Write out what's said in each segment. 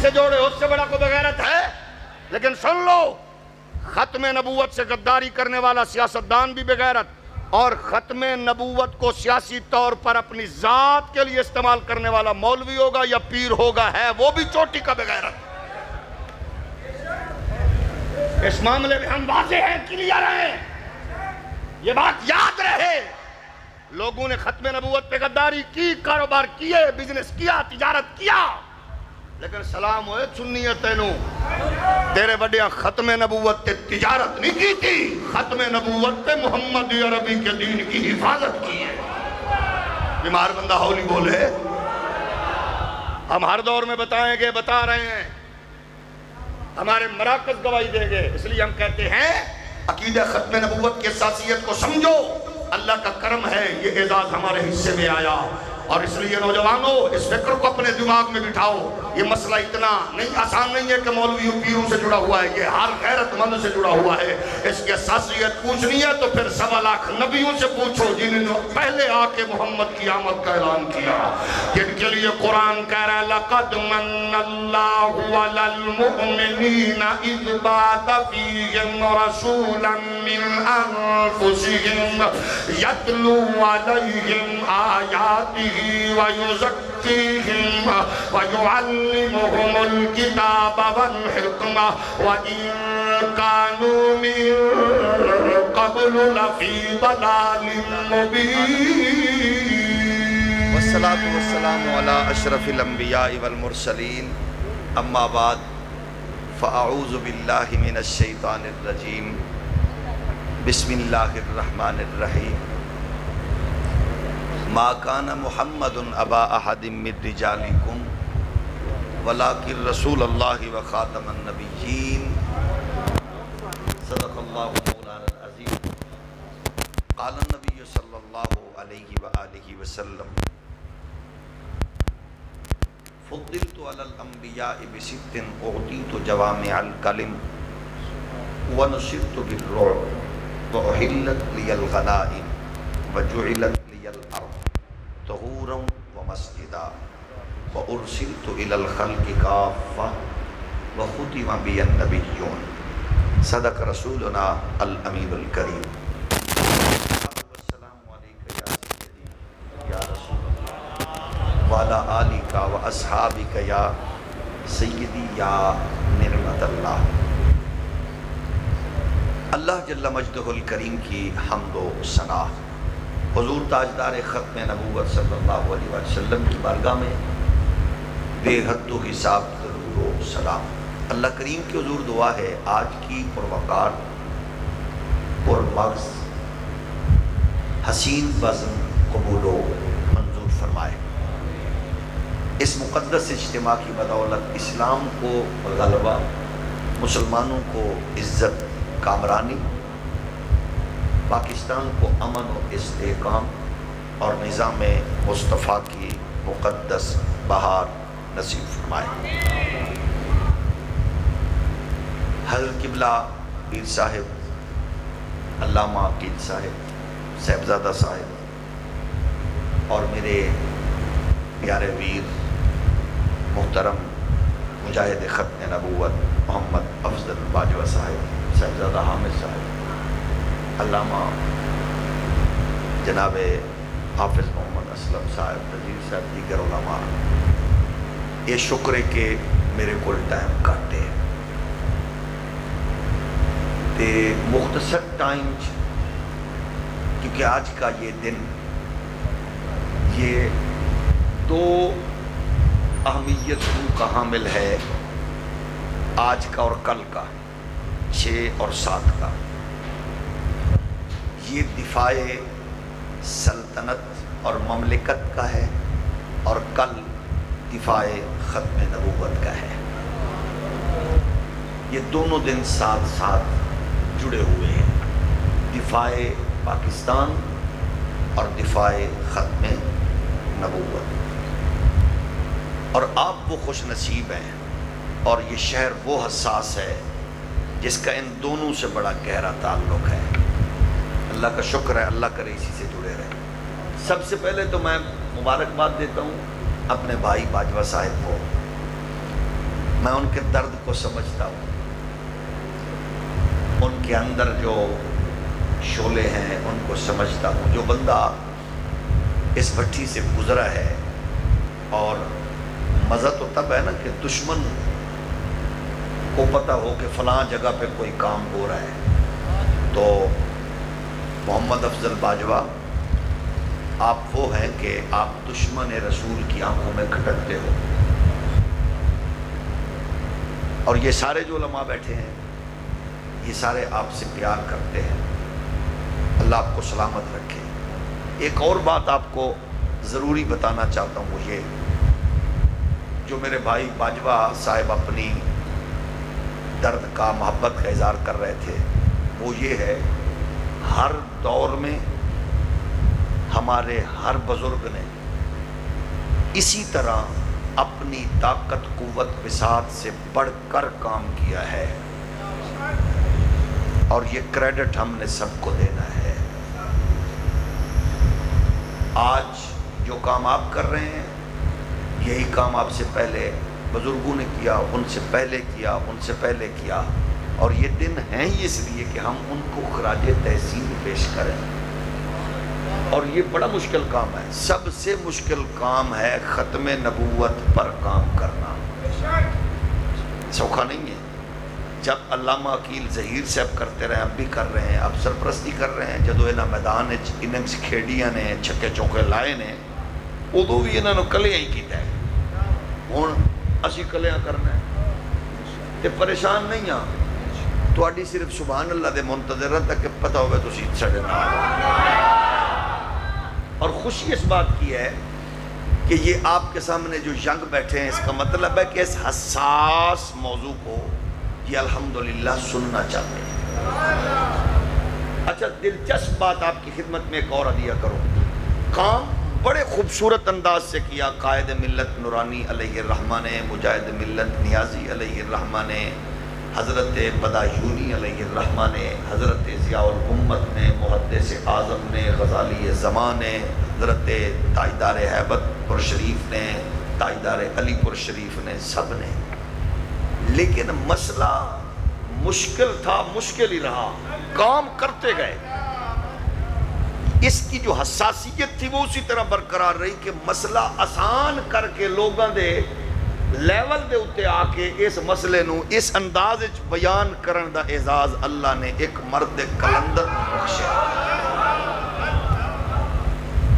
سے جوڑے اس سے بڑا کوئی بغیرت ہے؟ لیکن سن لو، ختم نبوت سے غداری کرنے والا سیاستدان بھی بغیرت، اور ختم نبوت کو سیاسی طور پر اپنی ذات کے لیے استعمال کرنے والا مولوی ہوگا یا پیر ہوگا، ہے وہ بھی چوٹی کا بغیرت۔ اس معاملے میں ہم واضح ہیں، کلیئر ہیں، یہ بات یاد رہے۔ لوگوں نے ختم نبوت پہ غداری کی، کاروبار کیے، بزنس کیا، تجارت کیا، لیکن سلام ہوئے سنیت تینوں، تیرے بڑیاں ختم نبوت تے تجارت نہیں کی تھی، ختم نبوت تے محمد عربی کے دین کی حفاظت کی ہے۔ بیمار بندہ ہولی بولے۔ ہم ہر دور میں بتائیں گے، بتا رہے ہیں، ہمارے مراکز گواہی دیں گے، اس لیے ہم کہتے ہیں عقیدہ ختم نبوت کی اساسیت کو سمجھو، اللہ کا کرم ہے یہ اعزاز ہمارے حصے میں آیا، اور اس لیے نوجوانوں اس فکر کو اپنے دماغ میں بٹھاؤ، یہ مسئلہ اتنا نہیں آسان نہیں ہے کہ مولویوں پیروں سے جڑا ہوا ہے، یہ ہر غیرت مند سے جڑا ہوا ہے۔ اس کی اساسیت پوچھنی ہے تو پھر 1.25 لاکھ نبیوں سے پوچھو جنہوں نے پہلے آ کے محمد کی آمد کا اعلان کیا، جن کے لیے قرآن کہہ رہا ہے لَقَدْ مَنَّ اللَّهُ عَلَى الْمُؤْمِنِينَ إِذْ بَعَثَ فِيهِمْ رَسُولًا مِّنْ أَنفُسِهِمْ يَتْلُو عَلَيْهِمْ آيَاتِهِ وَيُزَكِّيهِمْ وَيُعَلِّمُهُمُ الْكِتَابَ وَالْحِكْمَةَ وَإِن كَانُوا مِن قَبْلُ لَفِي ضَلَالٍ مُّبِينٍ۔ والصلاة والسلام على أشرف الأنبياء والمرسلين، أما بعد فأعوذ بالله من الشيطان الرجيم، بسم الله الرحمن الرحيم۔ ما كان محمد أبا أحد من رجالكم ولكن رسول الله وخاتم النبيين، صدق الله مولانا العظيم۔ قال النبي صلى الله عليه وآله وسلم فضلت على الأنبياء بست أعطيت جوامع الكلم ونصرت بالرعب وأحلت لي الغنائم وجعلت لي الأرض طهورا ومسجدا وأرسلت إلى الخلق كافة وختم بي النبيون، صدق رسولنا الأمين الكريم۔ والسلام عليك يا سيدي يا رسول الله وعلى آلك وأصحابك يا سيدي يا نعمت اللہ۔ اللہ جل مجدہ الکریم کی حمد و ثنا، حضور تاجدار ختم نبوت صلی اللہ علیہ وسلم کی بارگاہ میں بے حد و حساب درود و سلام۔ اللہ کریم کی حضور دعا ہے آج کی پروقار پرمغز حسین بزم قبول و منظور فرمائے۔ اس مقدس اجتماع کی بدولت اسلام کو غلبہ، مسلمانوں کو عزت، کامرانی، پاکستان کو امن و استحکام اور نظام مصطفیٰ کی مقدس بہار نصیب فرمائے۔ حضرت قبلہ پیر صاحب، علامہ عقیل صاحب، صاحبزادہ صاحب، اور میرے پیارے ویر محترم مجاہد ختم نبوت محمد افضل باجوہ صاحب، صاحبزادہ حامد صاحب، علامہ جناب حافظ محمد اسلم صاحب، نذیر صاحب، دیگر علماء، یہ شکر ہے کہ میرے کو ٹائم کاٹے تے مختصر ٹائم، کیونکہ آج کا یہ دن یہ دو اہمیتوں کا حامل ہے، آج کا اور کل کا، 6 اور 7 کا۔ یہ دفاع سلطنت اور مملکت کا ہے، اور کل دفاع ختم نبوت کا ہے۔ یہ دونوں دن ساتھ ساتھ جڑے ہوئے ہیں، دفاع پاکستان اور دفاع ختم نبوت۔ اور آپ وہ خوش نصیب ہیں، اور یہ شہر وہ حساس ہے جس کا ان دونوں سے بڑا گہرا تعلق ہے۔ اللہ کا شکر ہے، اللہ کرے اسی سے جڑے رہے۔ سب سے پہلے تو میں مبارکباد دیتا ہوں اپنے بھائی باجوہ صاحب کو، میں ان کے درد کو سمجھتا ہوں، ان کے اندر جو شعلے ہیں ان کو سمجھتا ہوں۔ جو بندہ اس بھٹی سے گزرا ہے، اور مزہ تو تب ہے نا کہ دشمن کو پتہ ہو کہ فلاں جگہ پہ کوئی کام ہو رہا ہے، تو محمد افضل باجوہ آپ وہ ہیں کہ آپ دشمن رسول کی آنکھوں میں کھٹکتے ہو۔ اور یہ سارے جو علماء بیٹھے ہیں یہ سارے آپ سے پیار کرتے ہیں، اللہ آپ کو سلامت رکھے۔ ایک اور بات آپ کو ضروری بتانا چاہتا ہوں، وہ یہ جو میرے بھائی باجوہ صاحب اپنی درد کا، محبت کا اظہار کر رہے تھے، وہ یہ ہے ہر دور میں ہمارے ہر بزرگ نے اسی طرح اپنی طاقت قوت بساط سے بڑھ کر کام کیا ہے، اور یہ کریڈٹ ہم نے سب کو دینا ہے۔ آج جو کام آپ کر رہے ہیں یہی کام آپ سے پہلے بزرگوں نے کیا، ان سے پہلے کیا، ان سے پہلے کیا، اور یہ دن ہیں ہی اس لیے کہ ہم ان کو خراج تحسین پیش کریں۔ اور یہ بڑا مشکل کام ہے، سب سے مشکل کام ہے ختم نبوت پر کام کرنا، سوکھا نہیں ہے۔ جب علامہ عقیل ظہیر صاحب کرتے رہے، اب بھی کر رہے ہیں، اب سرپرستی کر رہے ہیں، جدو انہاں میدان اننگز کھیڑیاں نے، چھکے چوکے لائے نے، ادو بھی انہوں نے کلیاں ہی کیتا ہے۔ ہوں اسی کلیاں کرنا ہے تے پریشان نہیں ہاں، تواڈی صرف سبحان اللہ دے منتظر تک پتہ ہوئے تو سی سڑے نہ۔ اور خوشی اس بات کی ہے کہ یہ آپ کے سامنے جو ینگ بیٹھے ہیں، اس کا مطلب ہے کہ اس حساس موضوع کو یہ الحمدللہ سننا چاہتے ہیں۔ اچھا، دلچسپ بات آپ کی خدمت میں ایک اور عطیہ کروں۔ کام بڑے خوبصورت انداز سے کیا قائد ملت نورانی علیہ الرحمہ نے، مجاہد ملت نیازی علیہ الرحمہ نے، حضرت بدایونی علیہ الرحمہ نے، حضرت ضیاء الامت نے، محدث اعظم نے، غزالی زمان نے، حضرت تاجدار ہیبت پور شریف نے، تاجدار علی پور شریف نے، سب نے۔ لیکن مسئلہ مشکل تھا، مشکل ہی رہا، کام کرتے گئے۔ اس کی جو حساسیت تھی وہ اسی طرح برقرار رہی کہ مسئلہ آسان کر کے لوگاں دے لیول دے اتے آ کے اس مسئلے نو اس انداز بیان کرن دا اعزاز اللہ نے ایک مرد کلندر بخشیا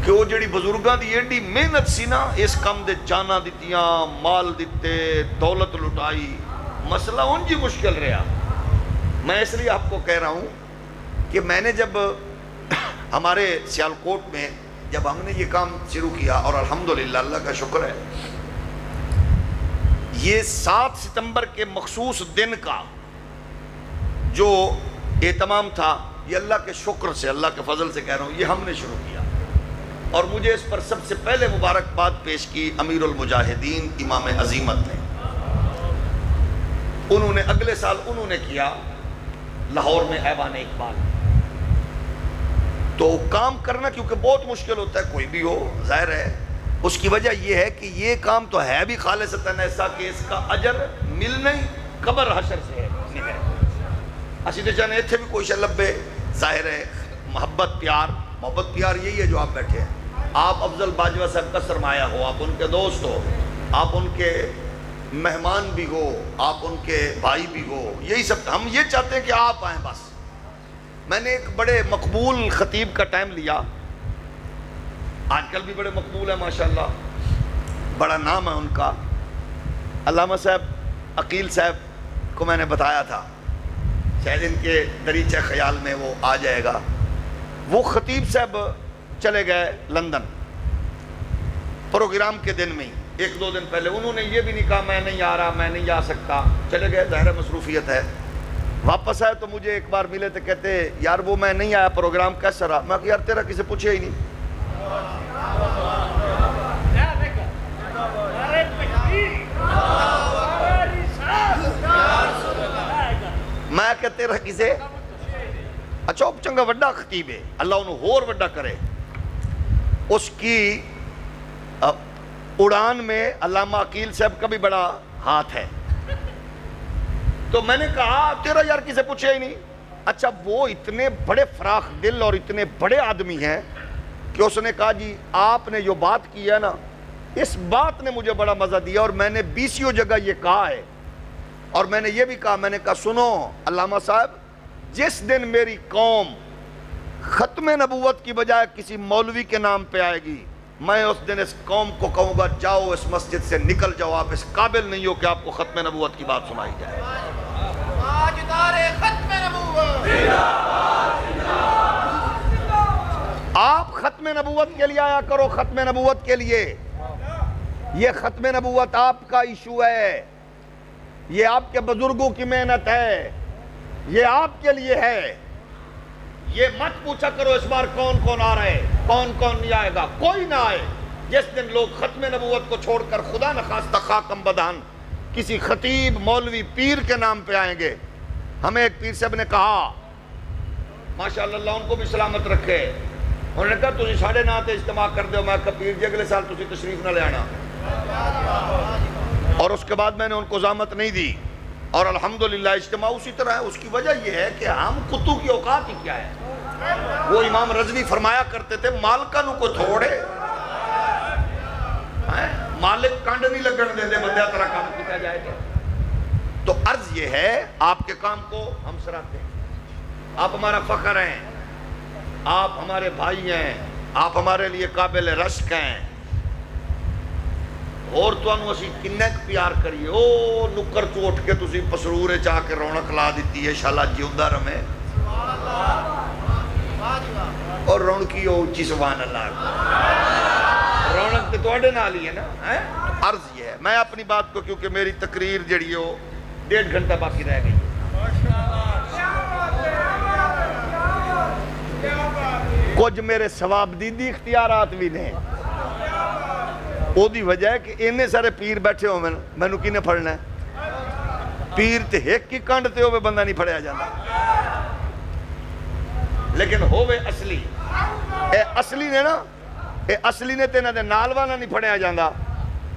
کہ وہ جڑی بزرگاں دی ایڈی محنت سی نا، اس کم دے جانا دیتیاں، مال دیتے، دولت لٹائی، مسئلہ ان جی مشکل رہا۔ میں اس لیے آپ کو کہہ رہا ہوں کہ میں نے جب ہمارے سیالکوٹ میں جب ہم نے یہ کام شروع کیا، اور الحمدللہ اللہ کا شکر ہے، یہ 7 ستمبر کے مخصوص دن کا جو اہتمام تھا، یہ اللہ کے شکر سے، اللہ کے فضل سے کہہ رہا ہوں، یہ ہم نے شروع کیا۔ اور مجھے اس پر سب سے پہلے مبارکباد پیش کی امیر المجاہدین امام عظیمت نے۔ انہوں نے اگلے سال انہوں نے کیا لاہور میں ایوان اقبال۔ تو کام کرنا کیونکہ بہت مشکل ہوتا ہے، کوئی بھی ہو، ظاہر ہے اس کی وجہ یہ ہے کہ یہ کام تو ہے بھی خالصتاً ایسا کہ اس کا اجر ملنا ہی قبر حشر سے ہے۔ اسی تو چاہنے اتھے بھی کوئی شاہ لبے، ظاہر ہے محبت پیار یہی ہے جو آپ بیٹھے ہیں۔ آپ افضل باجوہ صاحب کا سرمایہ ہو، آپ ان کے دوست ہو، آپ ان کے مہمان بھی ہو، آپ ان کے بھائی بھی ہو، یہی سب ہم یہ چاہتے ہیں کہ آپ آئیں بس۔ میں نے ایک بڑے مقبول خطیب کا ٹائم لیا، آج کل بھی بڑے مقبول ہیں ماشاءاللہ، بڑا نام ہے ان کا، علامہ صاحب عقیل صاحب کو میں نے بتایا تھا، شاید ان کے دریچہ خیال میں وہ آ جائے گا۔ وہ خطیب صاحب چلے گئے لندن پروگرام کے دن میں ہی، 1-2 دن پہلے انہوں نے یہ بھی نہیں کہا میں نہیں آ رہا، میں نہیں آ سکتا، چلے گئے، ظاہر مصروفیت ہے۔ واپس آئے تو مجھے ایک بار ملے تو کہتے یار وہ میں نہیں آیا، پروگرام کیسا رہا؟ میں کہ یار تیرا کسی پوچھے ہی نہیں۔ میں کہ تیرا کسے؟ اچھا وہ چنگا وڈا خطیب ہے، اللہ انہوں ہور وڈا کرے۔ اس کی اڑان میں علامہ عقیل صاحب کا بھی بڑا ہاتھ ہے، تو میں نے کہا تیرا یار کسے پوچھے ہی نہیں. اچھا وہ اتنے بڑے فراخ دل اور اتنے بڑے آدمی ہیں کہ اس نے کہا جی آپ نے جو بات کی ہے نا اس بات نے مجھے بڑا مزہ دیا اور میں نے 20 جگہ یہ کہا ہے. اور میں نے یہ بھی کہا, میں نے کہا سنو علامہ صاحب, جس دن میری قوم ختم نبوت کی بجائے کسی مولوی کے نام پہ آئے گی, میں اس دن اس قوم کو کہوں گا جاؤ اس مسجد سے نکل جاؤ, آپ اس قابل نہیں ہو کہ آپ کو ختم نبوت کی بات سنائی جائے. آپ ختم نبوت کے لیے آیا کرو, ختم نبوت کے لیے. یہ ختم نبوت آپ کا ایشو ہے, یہ آپ کے بزرگوں کی محنت ہے, یہ آپ کے لیے ہے. یہ مت پوچھا کرو اس بار کون کون آ رہے, کون کون نہیں آئے گا, کوئی نہ آئے. جس دن لوگ ختم نبوت کو چھوڑ کر خدا نخواستہ خاکم بدان کسی خطیب مولوی پیر کے نام پہ آئیں گے. ہمیں ایک پیر صاحب نے کہا, ماشاءاللہ اللہ ان کو بھی سلامت رکھے, انہوں نے کہا تسی 9:30 تے اجتماع کر دو. میں کہا پیر جی اگلے سال تسی تشریف نہ لے آنا. اور اس کے بعد میں نے ان کو زحمت نہیں دی اور الحمدللہ اجتماع اسی طرح ہے. اس کی وجہ یہ ہے کہ ہم کتوں کی اوقات ہی کیا ہے. وہ امام رضوی فرمایا کرتے تھے مالکہ نو کو تھوڑے, مالک کانڈ نہیں لگن دے دے بندہ طرح کام کیا جائے گا. تو عرض یہ ہے آپ کے کام کو ہم سراہتے ہیں, آپ ہمارا فخر ہیں, آپ ہمارے بھائی ہیں, آپ ہمارے لیے قابل رشک ہیں. اور تو انو اسی کنیک پیار کریے, او نکر چوٹ کے تسی پسرورے چاہ کے رونق لا دیتی ہے, شالا جیوندہ رمے اور رونقی ہو اچھی سبحان اللہ. رونق تو اڈے نہ لی ہے نا. عرض یہ ہے, میں اپنی بات کو کیونکہ میری تقریر جڑی ہو 1.5 گھنٹہ باقی رہ گئی, کچھ میرے ثواب دیدی اختیارات بھی نہیں. وہ دی وجہ ہے کہ انہیں سارے پیر بیٹھے ہو میں نو کینے پڑھنا ہے. پیر تے ایک کی کانڈ تے ہوئے بندہ نہیں پڑھیا جانا, لیکن ہوئے اصلی. اے اصلی نے نا, اے اصلی نے تے نہ دے نالوانا نہیں پڑھیا جانا.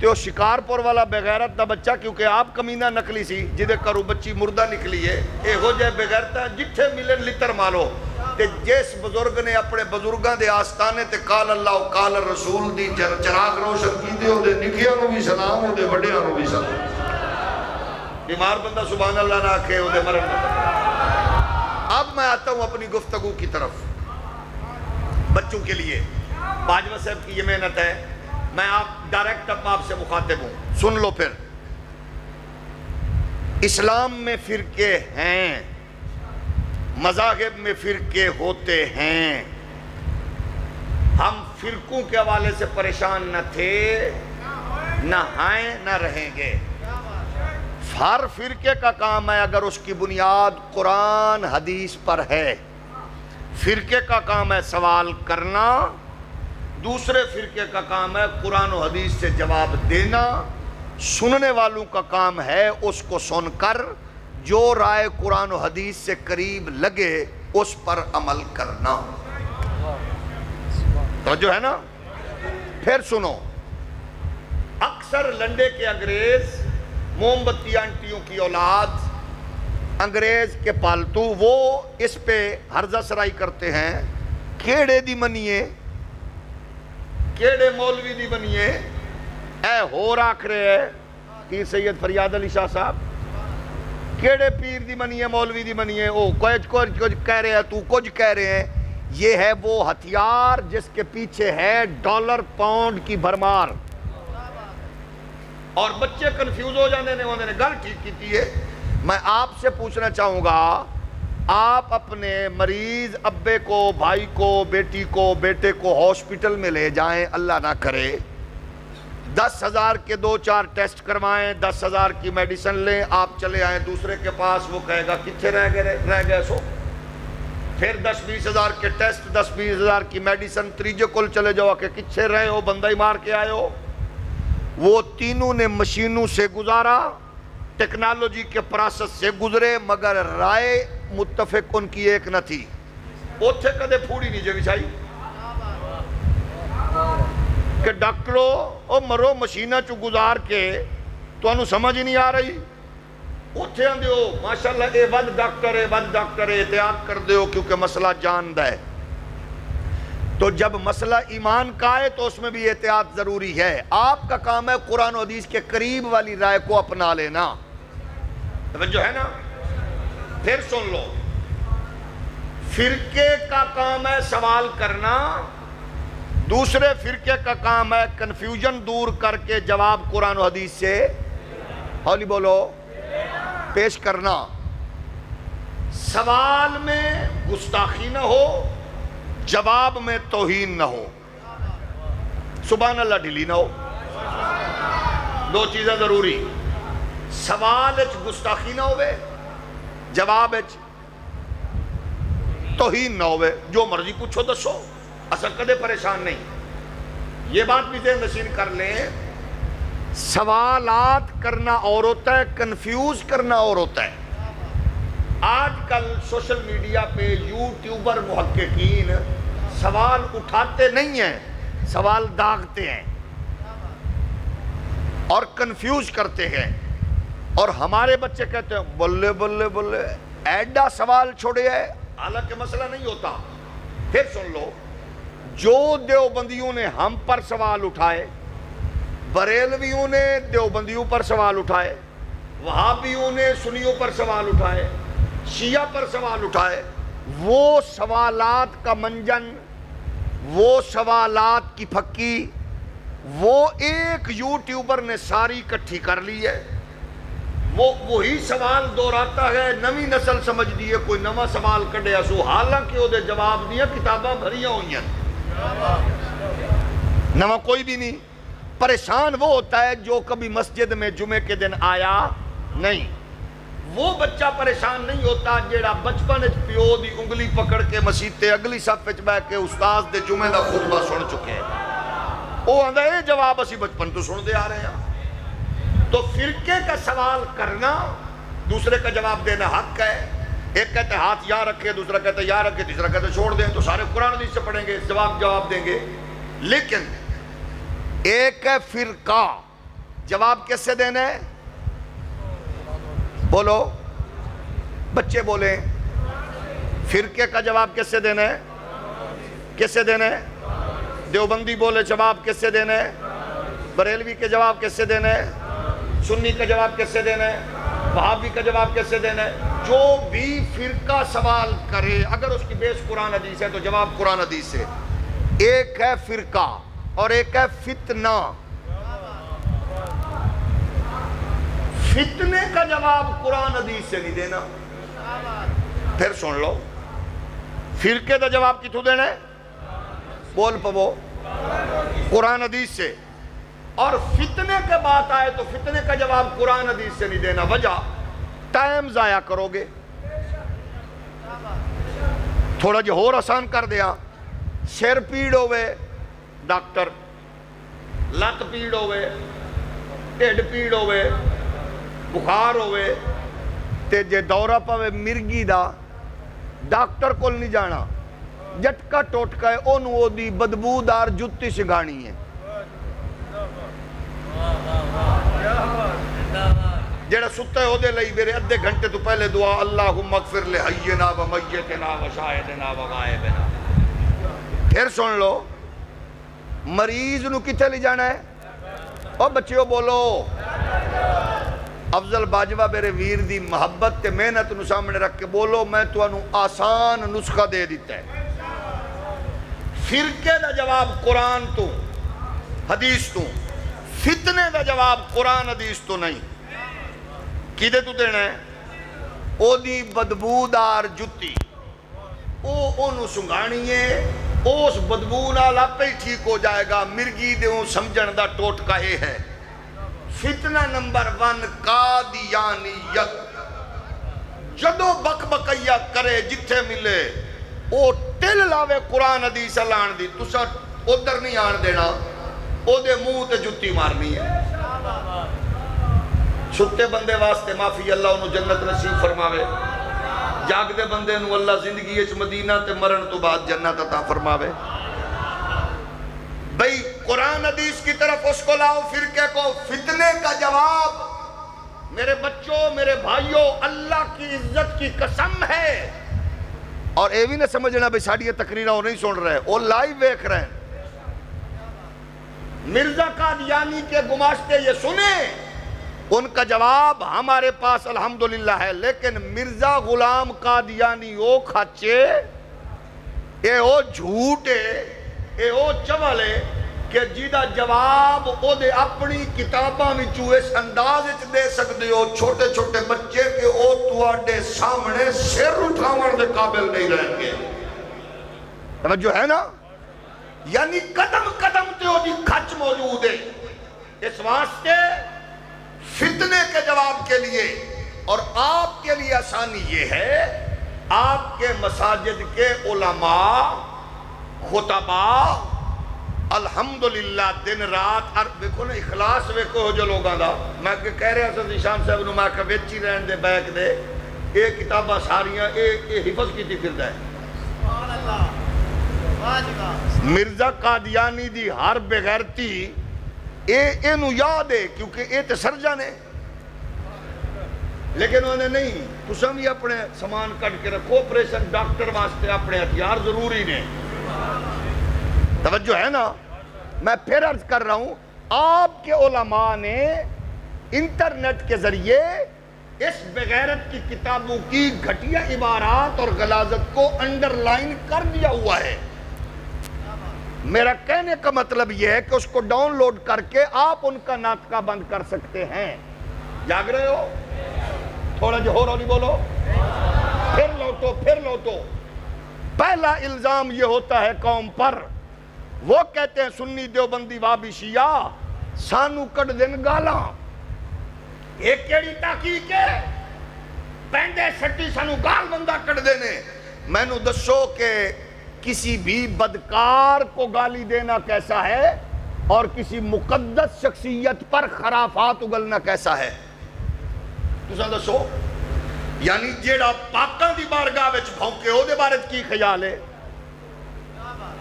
تے وہ شکارپور والا بغیرت دا بچہ کیونکہ آپ کمینہ نکلی سی جدے کرو بچی مردہ نکلی ہے, اے ہو جائے بغیرتا جتھے ملن لتر مالو. تے جس بزرگ نے اپنے بزرگاں دے آستانے تے قال اللہ و قال رسول دی چراغ روشن کی دے, ہو دے نکیاں نو بھی سلام, ہو دے بڑیاں نو بھی سلام. بیمار بندہ سبحان اللہ نہ آکھے, ہو دے مرن نہ. اب میں آتا ہوں اپنی گفتگو کی طرف. بچوں کے لیے باجوہ صاحب کی یہ محنت ہے, میں آپ ڈائریکٹ اب آپ سے مخاطب ہوں, سن لو پھر. اسلام میں فرقے ہیں, مذاہب میں فرقے ہوتے ہیں. ہم فرقوں کے حوالے سے پریشان نہ تھے, نہ ہیں, نہ رہیں گے. ہر فرقے کا کام ہے اگر اس کی بنیاد قرآن حدیث پر ہے. فرقے کا کام ہے سوال کرنا, دوسرے فرقے کا کام ہے قرآن و حدیث سے جواب دینا. سننے والوں کا کام ہے اس کو سن کر جو رائے قرآن و حدیث سے قریب لگے اس پر عمل کرنا. تو جو ہے نا, پھر سنو, اکثر لنڈے کے انگریز, موم بتی آنٹیوں کی اولاد, انگریز کے پالتو, وہ اس پہ ہرزہ سرائی کرتے ہیں. کیڑے دی منیے, کیڑے مولوی دی بنیے, اے ہو راکھ رہے ہیں پیر سید فریاد علی شاہ صاحب, کیڑے پیر دی بنیے مولوی دی بنیے, او کچھ کہہ رہے ہیں, تو کچھ کہہ رہے ہیں. یہ ہے وہ ہتھیار جس کے پیچھے ہے ڈالر پاؤنڈ کی بھرمار. اور بچے کنفیوز ہو جانے نے, انہوں نے گل ٹھیک کی ہے. میں آپ سے پوچھنا چاہوں گا, آپ اپنے مریض ابے کو, بھائی کو, بیٹی کو, بیٹے کو ہاسپٹل میں لے جائیں, اللہ نہ کرے 10,000 کے 2-4 ٹیسٹ کروائیں, 10,000 کی میڈیسن لیں, آپ چلے آئیں دوسرے کے پاس, وہ کہے گا کتنے رہ گئے سو. پھر 10-20 ہزار کے ٹیسٹ, 10-20 ہزار کی میڈیسن, تریجے کل چلے جاؤ کہ کچھے رہے ہو, بندہ ہی مار کے آئے ہو. وہ تینوں نے مشینوں سے گزارا, ٹیکنالوجی کے پروسیس سے گزرے, مگر رائے متفق ان کی ایک نہ تھی. اوتھے کدے پھوڑی نہیں جی چاہیے کہ ڈاکٹرو او مرو مشینہ چو گزار کے تو انہوں سمجھ نہیں آ رہی. اتھے آن دیو ماشاءاللہ اے ود ڈاکٹر احتیاط کر دیو کیونکہ مسئلہ جان ہے. تو جب مسئلہ ایمان کا ہے تو اس میں بھی احتیاط ضروری ہے. آپ کا کام ہے قرآن و حدیث کے قریب والی رائے کو اپنا لینا. توجہ ہے نا؟ پھر سن لو، فرقے کا کام ہے سوال کرنا، دوسرے فرقے کا کام ہے کنفیوژن دور کر کے جواب قرآن و حدیث سے ہولی بولو پیش کرنا. سوال میں گستاخی نہ ہو، جواب میں توہین نہ ہو. سبحان اللہ ڈھیلی نہ ہو. دو چیزیں ضروری، سوال اچ گستاخی نہ ہوئے، جواب اچ توہین نہ ہوئے. جو مرضی پوچھو دسو، اصل کدے پریشان نہیں. یہ بات بھی ذہن نشین کر لیں، سوالات کرنا اور ہوتا ہے، کنفیوز کرنا اور ہوتا ہے. آج کل سوشل میڈیا پہ یوٹیوبر محققین سوال اٹھاتے نہیں ہیں، سوال داغتے ہیں اور کنفیوز کرتے ہیں. اور ہمارے بچے کہتے ہیں بلے بلے بلے ایڈا سوال چھوڑے ہے، حالانکہ مسئلہ نہیں ہوتا. پھر سن لو، جو دیوبندیوں نے ہم پر سوال اٹھائے، بریلویوں نے دیوبندیوں پر سوال اٹھائے، وہابیوں نے سنیوں پر سوال اٹھائے، شیعہ پر سوال اٹھائے، وہ سوالات کا منجن، وہ سوالات کی پھکی، وہ ایک یوٹیوبر نے ساری کٹھی کر لی ہے. وہی سوال دہراتا ہے، نوی نسل سمجھ دیئے کوئی نواں سوال کڈیا سو، حالانکہ وہ دے جواب دیا کتاباں بھریاں ہوئی ہیں، نواں کوئی بھی نہیں. پریشان وہ ہوتا ہے جو کبھی مسجد میں جمعے کے دن آیا نہیں. وہ بچہ پریشان نہیں ہوتا جیڑا بچپن پیو دی انگلی پکڑ کے مسجد تے اگلی صف وچ بیٹھ کے استاد دے جمعے دا خطبہ سن چکے ہیں. وہ آندا اے جواب اسی بچپن تو سن دے آ رہے ہیں. تو فرقے کا سوال کرنا، دوسرے کا جواب دینا حق ہے. ایک کہتے ہاتھ یہاں رکھے، دوسرا کہتے یہاں رکھے، تیسرا کہتے چھوڑ دیں. تو سارے قرآن حدیث سے پڑھیں گے، جواب دیں گے. لیکن ایک ہے فرقہ، جواب کس سے دینا ہے؟ بولو بچے بولیں، فرقے کا جواب کس سے دینا ہے؟ کس سے دینا ہے؟ دیوبندی بولے جواب کس سے دینا ہے؟ بریلوی کے جواب کس سے دینا ہے؟ سنی کا جواب کس سے دینا ہے؟ وہابی کا جواب کس سے دینا ہے؟ جو بھی فرقہ سوال کرے اگر اس کی بیس قرآن حدیث ہے تو جواب قرآن حدیث سے. ایک ہے فرقہ اور ایک ہے فتنہ. فتنے کا جواب قرآن حدیث سے نہیں دینا. پھر سن لو، فرقے کا جواب کتوں دینا ہے؟ بول پو قرآن حدیث سے. اور فتنے کے بات آئے تو فتنے کا جواب قرآن حدیث سے نہیں دینا. وجہ ٹائم ضائع کرو گے. تھوڑا جو اور آسان کر دیا، سر پیڑ ہوئے ڈاکٹر، لت پیڑ ہوئے، ٹھڈ پیڑ ہوئے، بخار ہوئے تے جے دورہ پاوے مرگی دا، ڈاکٹر کو نہیں جانا، جٹکا ٹوٹکا ہے او دی بدبودار جتی سنگانی ہے. جیڑا ستا ہے ہو دے لئی میرے ادھے گھنٹے تو پہلے دعا اللہم اغفر لے حینا و میتنا و شاہدنا و غائبنا. پھر سن لو، مریض نو کتے لے جانا ہے؟ اور بچیوں بولو، افضل باجوہ میرے ویر دی محبت تے محنت نو سامنے رکھ کے بولو، میں تو انو آسان نسخہ دے دیتا ہے. فرقے دا جواب قرآن تو حدیث تو، فتنے دا جواب قرآن حدیث تو نہیں. کدے تو دینا ہے؟ او دی بدبودار جتی، او انو سنگانی ہے، اس بدبو نال آپے ہی ٹھیک ہو جائے گا. مرگی دیوں سمجھن دا ٹوٹکا یہ ہے. فتنہ نمبر 1 قادیانیت. جدو بک بکیا کرے جتھے ملے او ٹل لاوے قرآن حدیث لان دی، تسا ادھر نہیں آن دینا، او دے منہ تے جتی مارنی ہے. چھتے بندے واسطے معافی، اللہ انہوں جنت نصیب فرماوے. جاگ دے بندے نو اللہ زندگی اچ مدینہ تے مرن تو بعد جنت عطا فرماوے. بھئی قرآن حدیث کی طرف اس کو لاؤ فرقے کو. فتنے کا جواب میرے بچوں، میرے بھائیوں، اللہ کی عزت کی قسم ہے، اور یہ بھی نہ سمجھنا بھئی ساڑی یہ تقریرہ وہ نہیں سن رہے، وہ لائیو دیکھ رہے ہیں۔ مرزا قادیانی کے گماشتے یہ سنیں، ان کا جواب ہمارے پاس الحمدللہ ہے، لیکن مرزا غلام قادیانی او کھچے، اے او جھوٹے، اے او چوالے کہ جیدہ جواب او دے اپنی کتاباں میں اس انداز اچھ دے سکتے ہو چھوٹے چھوٹے بچے کہ او تواڈے سامنے سر اٹھاون دے قابل نہیں رہیں گے۔ توجہ ہے نا؟ یعنی قدم قدم تے ہو جی کھچ موجود ہے۔ اس واسطے فتنے کے جواب کے لیے اور آپ کے لیے آسانی یہ ہے، آپ کے مساجد کے علماء خطباء الحمدللہ دن رات دیکھو نا اخلاص ویکھو ہو جو لوگاں دا، میں کہہ رہا حضرت نشان صاحب نو میں کہ ویچی رہن دے بیک دے، اے کتاباں ساریاں اے حفظ کی تھی پھر ہے۔ مرزا قادیانی دی ہر بغیرتی اے نو یاد ہے کیونکہ اے تے سرجن ہے، لیکن انہوں نے نہیں، تساں بھی اپنے سامان کٹ کے رکھو، آپریشن ڈاکٹر واسطے اپنے ہتھیار ضروری نے۔ توجہ ہے نا؟ میں پھر عرض کر رہا ہوں، آپ کے علماء نے انٹرنیٹ کے ذریعے اس بغیرت کی کتابوں کی گھٹیا عبارات اور غلاظت کو انڈر لائن کر دیا ہوا ہے۔ میرا کہنے کا مطلب یہ ہے کہ اس کو ڈاؤن لوڈ کر کے آپ ان کا ناطقہ بند کر سکتے ہیں۔ جاگ رہے ہو؟ تھوڑا جو ہو نہیں بولو، پھر لوٹو۔ پہلا الزام یہ ہوتا ہے قوم پر، وہ کہتے ہیں سنی دیوبندی وابی شیعہ سانو کٹ دن گالاں، ایک کیڑی تحقیق ہے پینڈے سٹی سانو گال بندہ کٹ دینے۔ میں نو دسو کہ کسی بھی بدکار کو گالی دینا کیسا ہے اور کسی مقدس شخصیت پر خرافات اگلنا کیسا ہے؟ تساں دسو، یعنی جیڑا پاکاں دی بارگاہ وچ بھونکے او دے بارے کی خیال ہے؟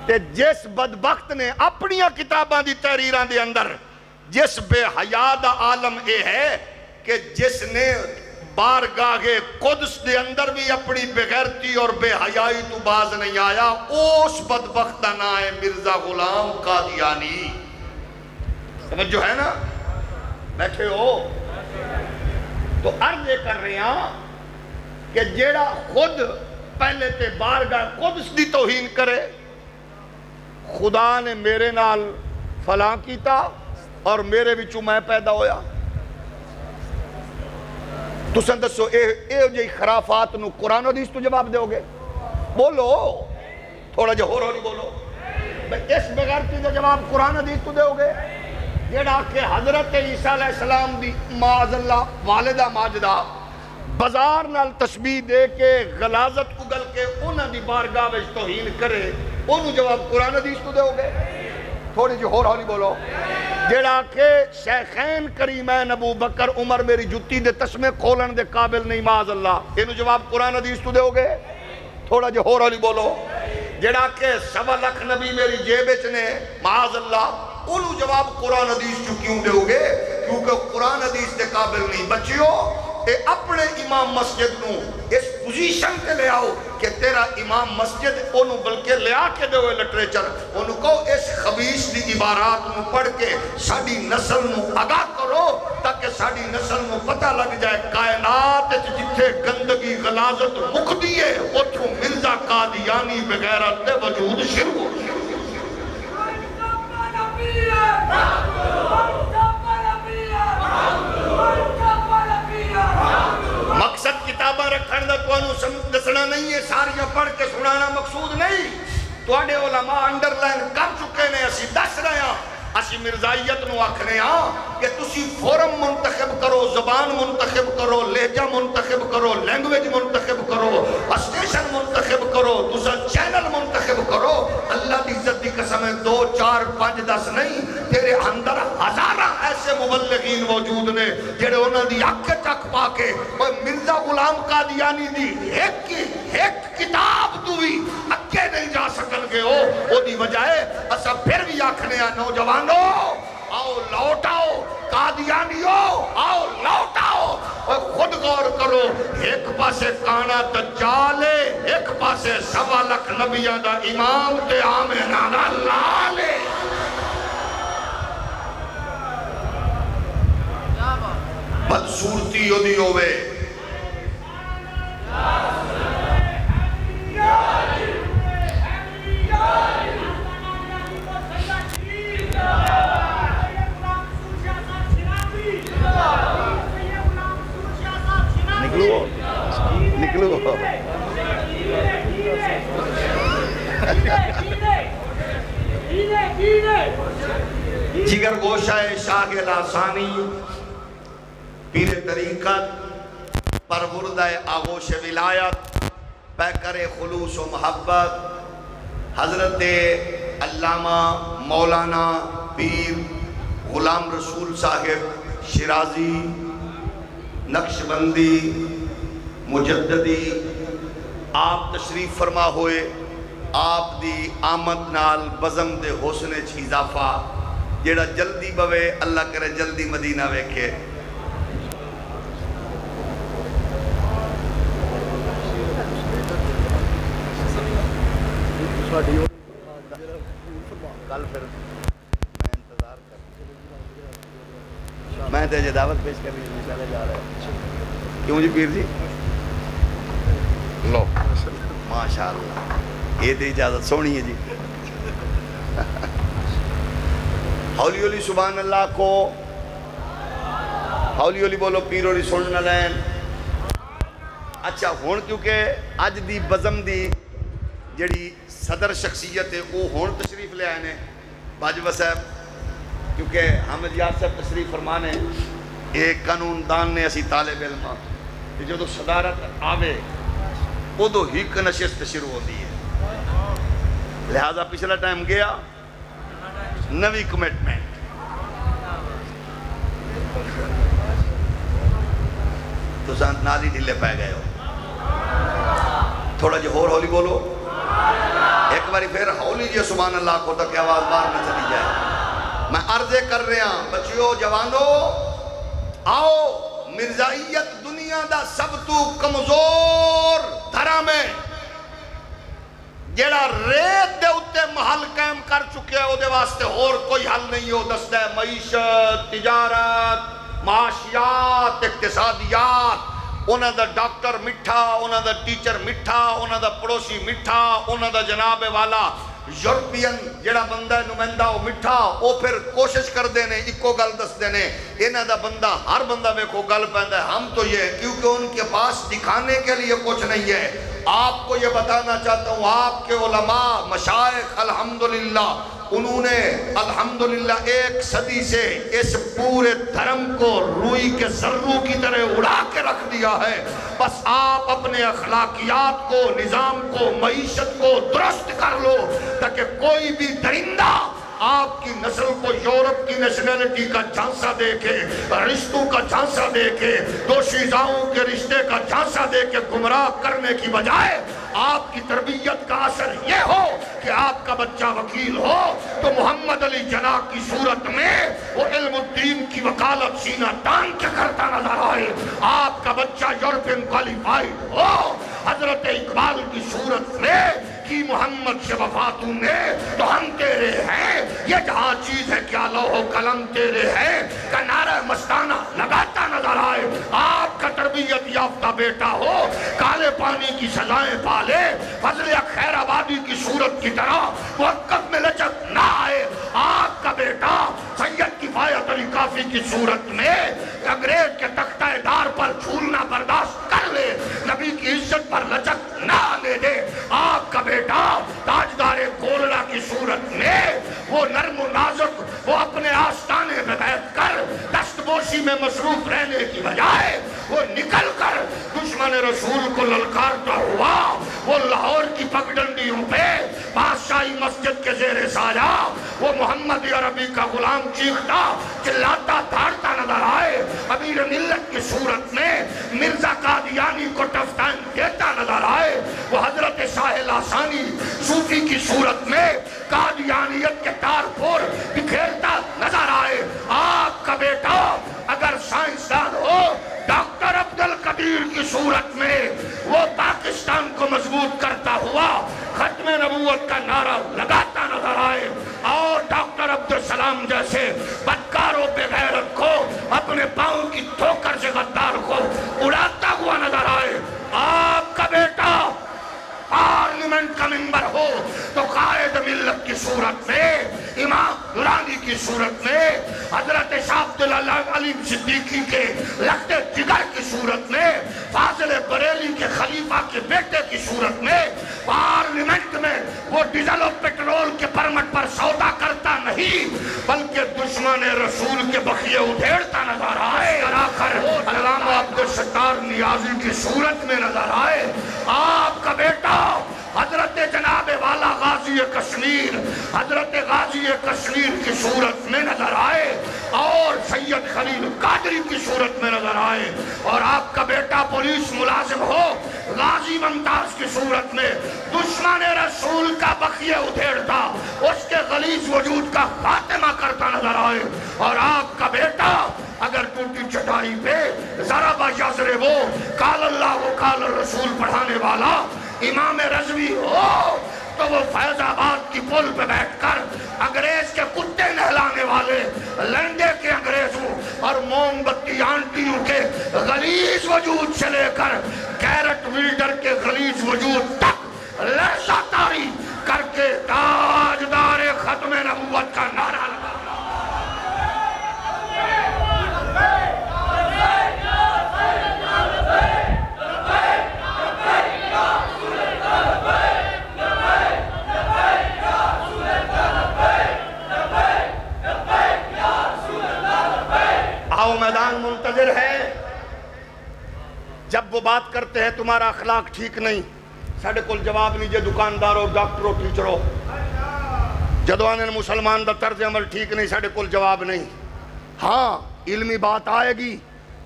تے جس بدبخت نے اپنیاں کتاباں دی تحریراں دے اندر جس بے حیا دا عالم اے ہے کہ جس نے بارگاہ قدس دے اندر بھی اپنی بغیرتی اور بے حیائی تو باز نہیں آیا، اس بدبخت دا نام ہے مرزا غلام قادیانی۔ سمجھو ہے نا؟ بیٹھے ہو تو عرض یہ کر رہے ہیں کہ جیڑا خود پہلے تے بارگاہ قدس دی توہین کرے، خدا نے میرے نال فلاں کیتا اور میرے بچوں میں پیدا ہویا، تساں دسو اے جی خرافات نو قرآن و حدیث تو جواب دے ہوگے؟ بولو تھوڑا جو ہو نہیں بولو۔ اس بغیرتی دا جواب قرآن حدیث تو دے ہوگے؟ جیڑا کہ حضرت عیسیٰ علیہ السلام دی معاذ اللہ والدہ ماجدہ بازار نال تشبیح دے کے غلاظت اگل کے انہاں دی بارگاہ وچ توہین کرے، انہوں جواب قرآن حدیث تو دے ہوگے؟ تھوڑی جو ہو نہیں بولو۔ جیڑا کہ شیخین کریمین ابو بکر عمر میری جتی دے تسمے کھولن دے قابل نہیں معاذ اللہ، انہوں جواب قرآن حدیث تو دے ہوگے؟ تھوڑا جو ہو نہیں بولو۔ جیڑا کہ 1.25 لاکھ نبی میری جیب اچنے معاذ اللہ، انہوں جواب قرآن حدیث جو کیوں دے ہوگے؟ کیونکہ قرآن حدیث دے قابل نہیں۔ بچیو اے اپنے امام مسجد نو اس پوزیشن تے لے آؤ کہ تیرا امام مسجد انہوں بلکہ لے آ کے دے ہوئے لٹریچر انہوں کو اس خبیث دی عبارات نو پڑھ کے ساڑی نسل نو آگاہ کرو تاکہ ساڑی نسل نو پتہ لگ جائے کائنات جتھے گندگی غلاظت مک دیئے اتھوں مرزا قادیانی بغیرت دے وجود شروع ہو۔ مقصد کتاباں رکھن دا تو دسنا نہیں ہے، ساریاں پڑھ کے سنانا مقصود نہیں۔ توڑے علماء انڈر لائن کر چکے نے، اسی دس رہے ہیں، اسی مرزائیت نو آکھنے ہاں کہ تسی فورم منتخب کرو، زبان منتخب کرو، لہجہ منتخب کرو، لینگویج منتخب کرو، اسٹیشن منتخب کرو، تسا چینل منتخب کرو۔ اللہ دی عزت دی قسم ہے 2 4 5 10 نہیں، تیرے اندر ہزارہ ایسے مبلغین موجود نے جڑے انہاں دی اکھ چک پا کے مرزا غلام قادیانی دی ایک کتاب تو بھی اکے نہیں جا سکن گے ہو۔ وہ دی وجہ ہے اسا پھر بھی آکھنے ہیں نوجوانوں آؤ لوٹاؤ، قادیانیوں آؤ لوٹاؤ، اور خود غور کرو، ایک پاسے کانا دجالے، ایک پاسے 1.25 لاکھ نبیاں دا امام تے آمینہ دا لالے۔ بدصورتی ہو دی ہوئے، نکلو جگر گوشہ شاہ لاسانی، پیر طریقت، پروردہ آغوش ولایت، پیکر خلوص و محبت، حضرت علامہ مولانا پیر غلام رسول صاحب شیرازی نقشبندی مجددی، آپ تشریف فرما ہوئے، آپ دی آمد نال بزم دے حسن چ اضافہ، جیڑا جلدی بوے اللہ کرے جلدی مدینہ ویکھے۔ کل پھر میں انتظار کر، میں تجھے دعوت پیش کرنی انشاءاللہ جا رہا ہے۔ کیوں جی پیر جی؟ لو ماشاءاللہ، یہ تو اجازت سونی ہے جی۔ ہولی ہولی سبحان اللہ کو، ہولی ہولی بولو، پیر ہولی سننا لین۔ اچھا ہون کیونکہ اج دی بزم دی جڑی صدر شخصیت ہے وہ ہون تشریف لے آئے نے باجوہ صاحب، کیونکہ حامد یار صاحب تشریف فرمانے ایک قانون دان نے اسی طالب علم کہ جو تو صدارت آوے وہ تو ہیک نشست شروع ہوتی ہے، لہذا پچھلا ٹائم گیا نوی کمٹمنٹ، تو سانت نالی ڈھلے پائے گئے ہو، تھوڑا جو اور ہولی بولو، ایک باری پھر ہولی جی سبحان اللہ کو تک آواز بار میں چلی جائے۔ میں عرضے کر رہے ہیں بچیو جوانو، آؤ مرزائیت دنیا دا سب تو کمزور دھرم ہے، جیڑا ریت دے اتے محل قائم کر چکے ہیں، او دے واسطے اور کوئی حل نہیں ہو، دستہ معیشت، تجارت، معاشیات، اقتصادیات، اونا دا ڈاکٹر مٹھا، اونا دا ٹیچر مٹھا، اونا دا پڑوسی مٹھا، اونا دا جناب والا یورپین جڑا بندہ نمائندہ وہ مٹھا، وہ پھر کوشش کر دینے ایک گل دس دینے، انہاں دا بندہ ہر بندہ میں کو گل پہندا ہے، ہم تو یہ کیونکہ ان کے پاس دکھانے کے لیے کچھ نہیں ہے۔ آپ کو یہ بتانا چاہتا ہوں، آپ کے علماء مشائخ الحمدللہ انہوں نے الحمدللہ 1 صدی سے اس پورے دھرم کو روئی کے ذروں کی طرح اڑا کے رکھ دیا ہے، بس آپ اپنے اخلاقیات کو، نظام کو، معیشت کو درست کر لو تاکہ کوئی بھی درندہ آپ کی نسل کو یورپ کی نیشنلٹی کا جھانسا دے کے، رشتوں کا جھانسا دے کے، دوشیزاؤں کے رشتے کا جھانسا دے کے گمراہ کرنے کی بجائے آپ کی تربیت کا اثر یہ ہو کہ آپ کا بچہ وکیل ہو تو محمد علی جناح کی صورت میں وہ علم الدین کی وکالت سینہ تان کے کرتا نظر آئے، آپ کا بچہ یورپین کوالیفائیڈ ہو حضرت اقبال کی صورت میں کی محمد سے وفات نے تو ہم تیرے ہیں، یہ جہاں چیز ہے کیا لوح و قلم تیرے ہیں کا نعرہ مستانہ لگاتا نظر آئے، آپ کا تربیت یافتہ بیٹا ہو کالے پانی کی سزائیں پالے، فضل خیر آبادی کی صورت کی طرح موقف میں لچک نہ آئے، آپ کا بیٹا سید کفایت علی کافی کی صورت میں انگریز کے تختہ دار پر جھولنا برداشت کر لے، نبی کی عزت پر لچک نہ آنے دے، آپ کا بیٹا تاجدار گولڑا کی صورت میں وہ نرم و نازک وہ اپنے آستانے میں بیٹھ کر دستبوسی میں مصروف رہنے کی بجائے وہ نکل کر دشمن رسول کو للکارتا ہوا، وہ لاہور کی پگڈنڈیوں پہ بادشاہی مسجد کے زیر سایہ وہ محمد عربی کا غلام چیختا چلاتا دھاڑتا نظر آئے، امیر ملت کی صورت میں مرزا قادیانی کو ٹفٹائن دیتا نظر آئے، وہ حضرت ساحل آسانی صوفی کی صورت میں قادیانیت کے تار پور بکھیرتا نظر آئے، آپ کا بیٹا اگر سائنسدان ہو، ڈاکٹر تیر کی صورت میں وہ پاکستان کو مضبوط کرتا ہوا ختم نبوت کا نعرہ لگاتا نظر آئے اور ڈاکٹر عبدالسلام جیسے بدکاروں بے غیرت کو اپنے پاؤں کی ٹھوکر سے غدار کو اڑاتا ہوا نظر آئے. آپ کا بیٹا پارلیمنٹ کا ممبر ہو تو قائد ملت کی صورت میں، امام دورانی کی صورت میں، حضرت شاہ عبداللہ علی صدیقی کے لگتے جگر کی صورت میں، فاضل بریلی کے خلیفہ کے بیٹے کی صورت میں پارلیمنٹ میں وہ ڈیزل و پیٹرول کے پرمٹ پر سودا کرتا نہیں بلکہ دشمن رسول کے بخیے ادھیڑتا نظر آئے. اور آخر علامہ عبدالستار نیازی کی صورت میں نظر آئے. آپ کا بیٹا حضرت جناب والا غازی کشمیر، حضرت غازی کشمیر کی صورت میں نظر آئے اور سید خلیل قادری کی صورت میں نظر آئے. اور آپ کا بیٹا پولیس ملازم ہو غازی ممتاز کی صورت میں دشمن رسول کا بخیے ادھیڑتا، اس کے غلیظ وجود کا خاتمہ کرتا نظر آئے. اور آپ کا بیٹا اگر ٹوٹی چٹائی پہ ضرب یضرب قال اللہ و قال الرسول پڑھانے والا امام رضوی ہو تو وہ فیض آباد کی پل پہ بیٹھ کر انگریز کے کتے نہلانے والے لنڈے کے انگریزوں اور موم بتی آنٹیوں کے غلیظ وجود سے لے کر کیرٹ ویلڈر کے غلیظ وجود تک لہجہ طاری کر کے تاجدار ختم نبوت کا نعرہ لگا. آؤ میدان منتظر ہے. جب وہ بات کرتے ہیں تمہارا اخلاق ٹھیک نہیں، ساڑھے کل جواب نہیں جے دکانداروں ڈاکٹروں ٹیچروں. جدو آنے مسلمان دا طرز عمل ٹھیک نہیں، ساڑھے کل جواب نہیں. ہاں علمی بات آئے گی.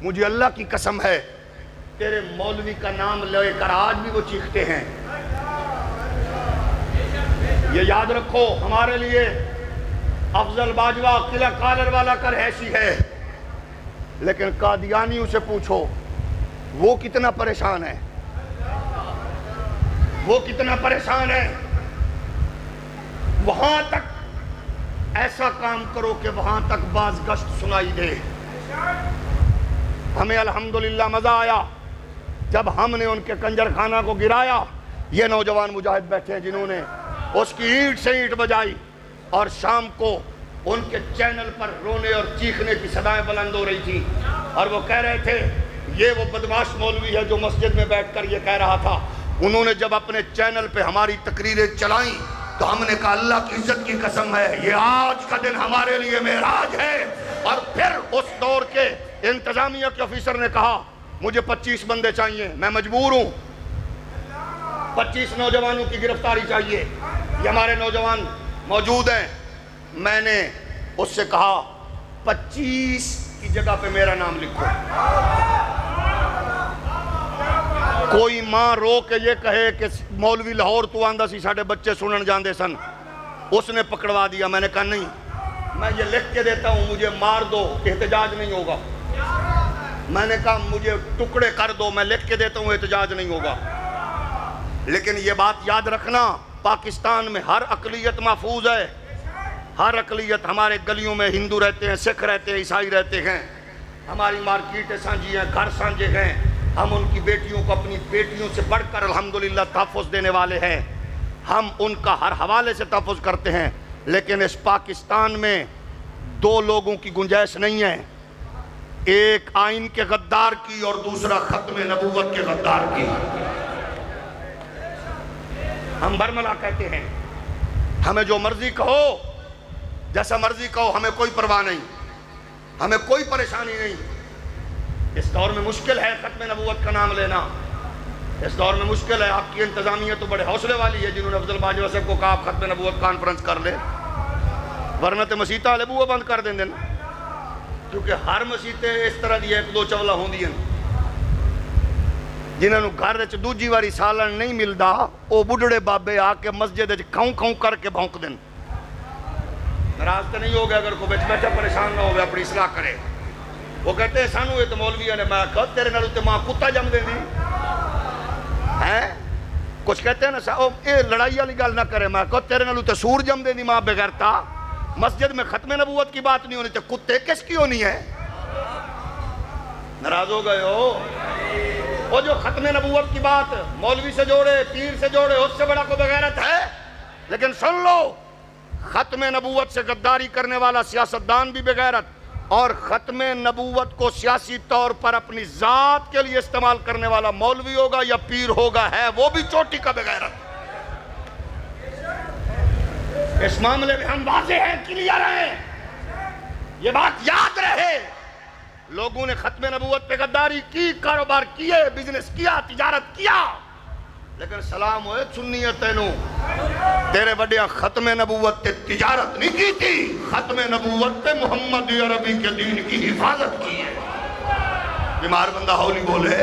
مجھے اللہ کی قسم ہے تیرے مولوی کا نام لے کر آج بھی وہ چیختے ہیں. یہ یاد رکھو ہمارے لیے افضل باجوہ قلعہ کالر والا کر ایسی ہے، لیکن قادیانیوں سے پوچھو وہ کتنا پریشان ہے، وہ کتنا پریشان ہے. وہاں تک ایسا کام کرو کہ وہاں تک باز گشت سنائی دے. ہمیں الحمدللہ مزہ آیا جب ہم نے ان کے کنجر خانہ کو گرایا. یہ نوجوان مجاہد بیٹھے ہیں جنہوں نے اس کی اینٹ سے اینٹ بجائی اور شام کو ان کے چینل پر رونے اور چیخنے کی صدائیں بلند ہو رہی تھی اور وہ کہہ رہے تھے یہ وہ بدماش مولوی ہے جو مسجد میں بیٹھ کر یہ کہہ رہا تھا. انہوں نے جب اپنے چینل پہ ہماری تقریریں چلائیں تو ہم نے کہا اللہ کی عزت کی قسم ہے یہ آج کا دن ہمارے لیے معراج ہے. اور پھر اس دور کے انتظامیہ کے آفیسر نے کہا مجھے 25 بندے چاہیے، میں مجبور ہوں 25 نوجوانوں کی گرفتاری چاہیے. یہ ہمارے نوجوان موجود ہیں. میں نے اس سے کہا 25 کی جگہ پہ میرا نام لکھو. کوئی ماں رو کے یہ کہے کہ مولوی لاہور تو آندہ سی ساڑھے بچے سنن جاندے سن، اس نے پکڑوا دیا. میں نے کہا نہیں، میں یہ لکھ کے دیتا ہوں مجھے مار دو احتجاج نہیں ہوگا. میں نے کہا مجھے ٹکڑے کر دو میں لکھ کے دیتا ہوں احتجاج نہیں ہوگا. لیکن یہ بات یاد رکھنا پاکستان میں ہر اقلیت محفوظ ہے. ہر اقلیت، ہمارے گلیوں میں ہندو رہتے ہیں، سکھ رہتے ہیں، عیسائی رہتے ہیں، ہماری مارکیٹیں سانجھی ہیں، گھر سانجھے ہیں. ہم ان کی بیٹیوں کو اپنی بیٹیوں سے بڑھ کر الحمدللہ تحفظ دینے والے ہیں. ہم ان کا ہر حوالے سے تحفظ کرتے ہیں. لیکن اس پاکستان میں دو لوگوں کی گنجائش نہیں ہے، ایک آئین کے غدار کی اور دوسرا ختم نبوت کے غدار کی. ہم برملا کہتے ہیں، ہمیں جو مرضی کہو، جیسا مرضی کہو، ہمیں کوئی پرواہ نہیں، ہمیں کوئی پریشانی نہیں. اس دور میں مشکل ہے ختم نبوت کا نام لینا. اس دور میں مشکل ہے. آپ کی انتظامیہ تو بڑے حوصلے والی ہے جنہوں نے افضل باجوہ صاحب کو کہا آپ ختم نبوت کانفرنس کر لیں، ورنہ تو مسیطہ والے بوہ بند کر دیں دن. کیونکہ ہر مسیطے اس طرح دی ایک دو چولہ ہوں دی ہیں جنہوں نے گھر وچ دوجی واری سالن نہیں ملدا، او بڈھڑے بابے آ کے مسجد وچ کھاؤں کھاؤں کر کے بھونک دیں. ناراض تو نہیں ہو گیا اگر کوئی بچ بیٹھا پریشان نہ ہو گیا، اپنی اصلاح کرے. وہ کہتے ہیں سانو یہ تو مولویہ نے میں کہا تیرے نالو تے ماں کتا جم دیں دی ہیں کچھ کہتے ہیں نا اے لڑائی والی گل نہ کرے میں کہا تیرے نالو تے سور جم دیں دی ماں بغیرتا مسجد میں ختم نبوت کی بات نہیں ہونی تے کتے کس کی ہونی ہے ناراض ہو گئے ہو وہ جو ختم نبوت کی بات مولوی سے جوڑے پیر سے جوڑے اس سے بڑا کوئی بغیرت ہے لیکن سن لو ختم نبوت سے غداری کرنے والا سیاستدان بھی بغیرت اور ختم نبوت کو سیاسی طور پر اپنی ذات کے لیے استعمال کرنے والا مولوی ہوگا یا پیر ہوگا ہے وہ بھی چوٹی کا بغیرت اس معاملے میں ہم واضح ہیں کلیئر ہیں یہ بات یاد رہے لوگوں نے ختم نبوت پہ غداری کی کاروبار کیے بزنس کیا تجارت کیا لیکن سلام ہوئے سنیت تینوں تیرے بڑیا ختم نبوت تے تجارت نہیں کی تھی ختم نبوت تے محمد عربی کے دین کی حفاظت کی ہے بیمار بندہ ہولی بولے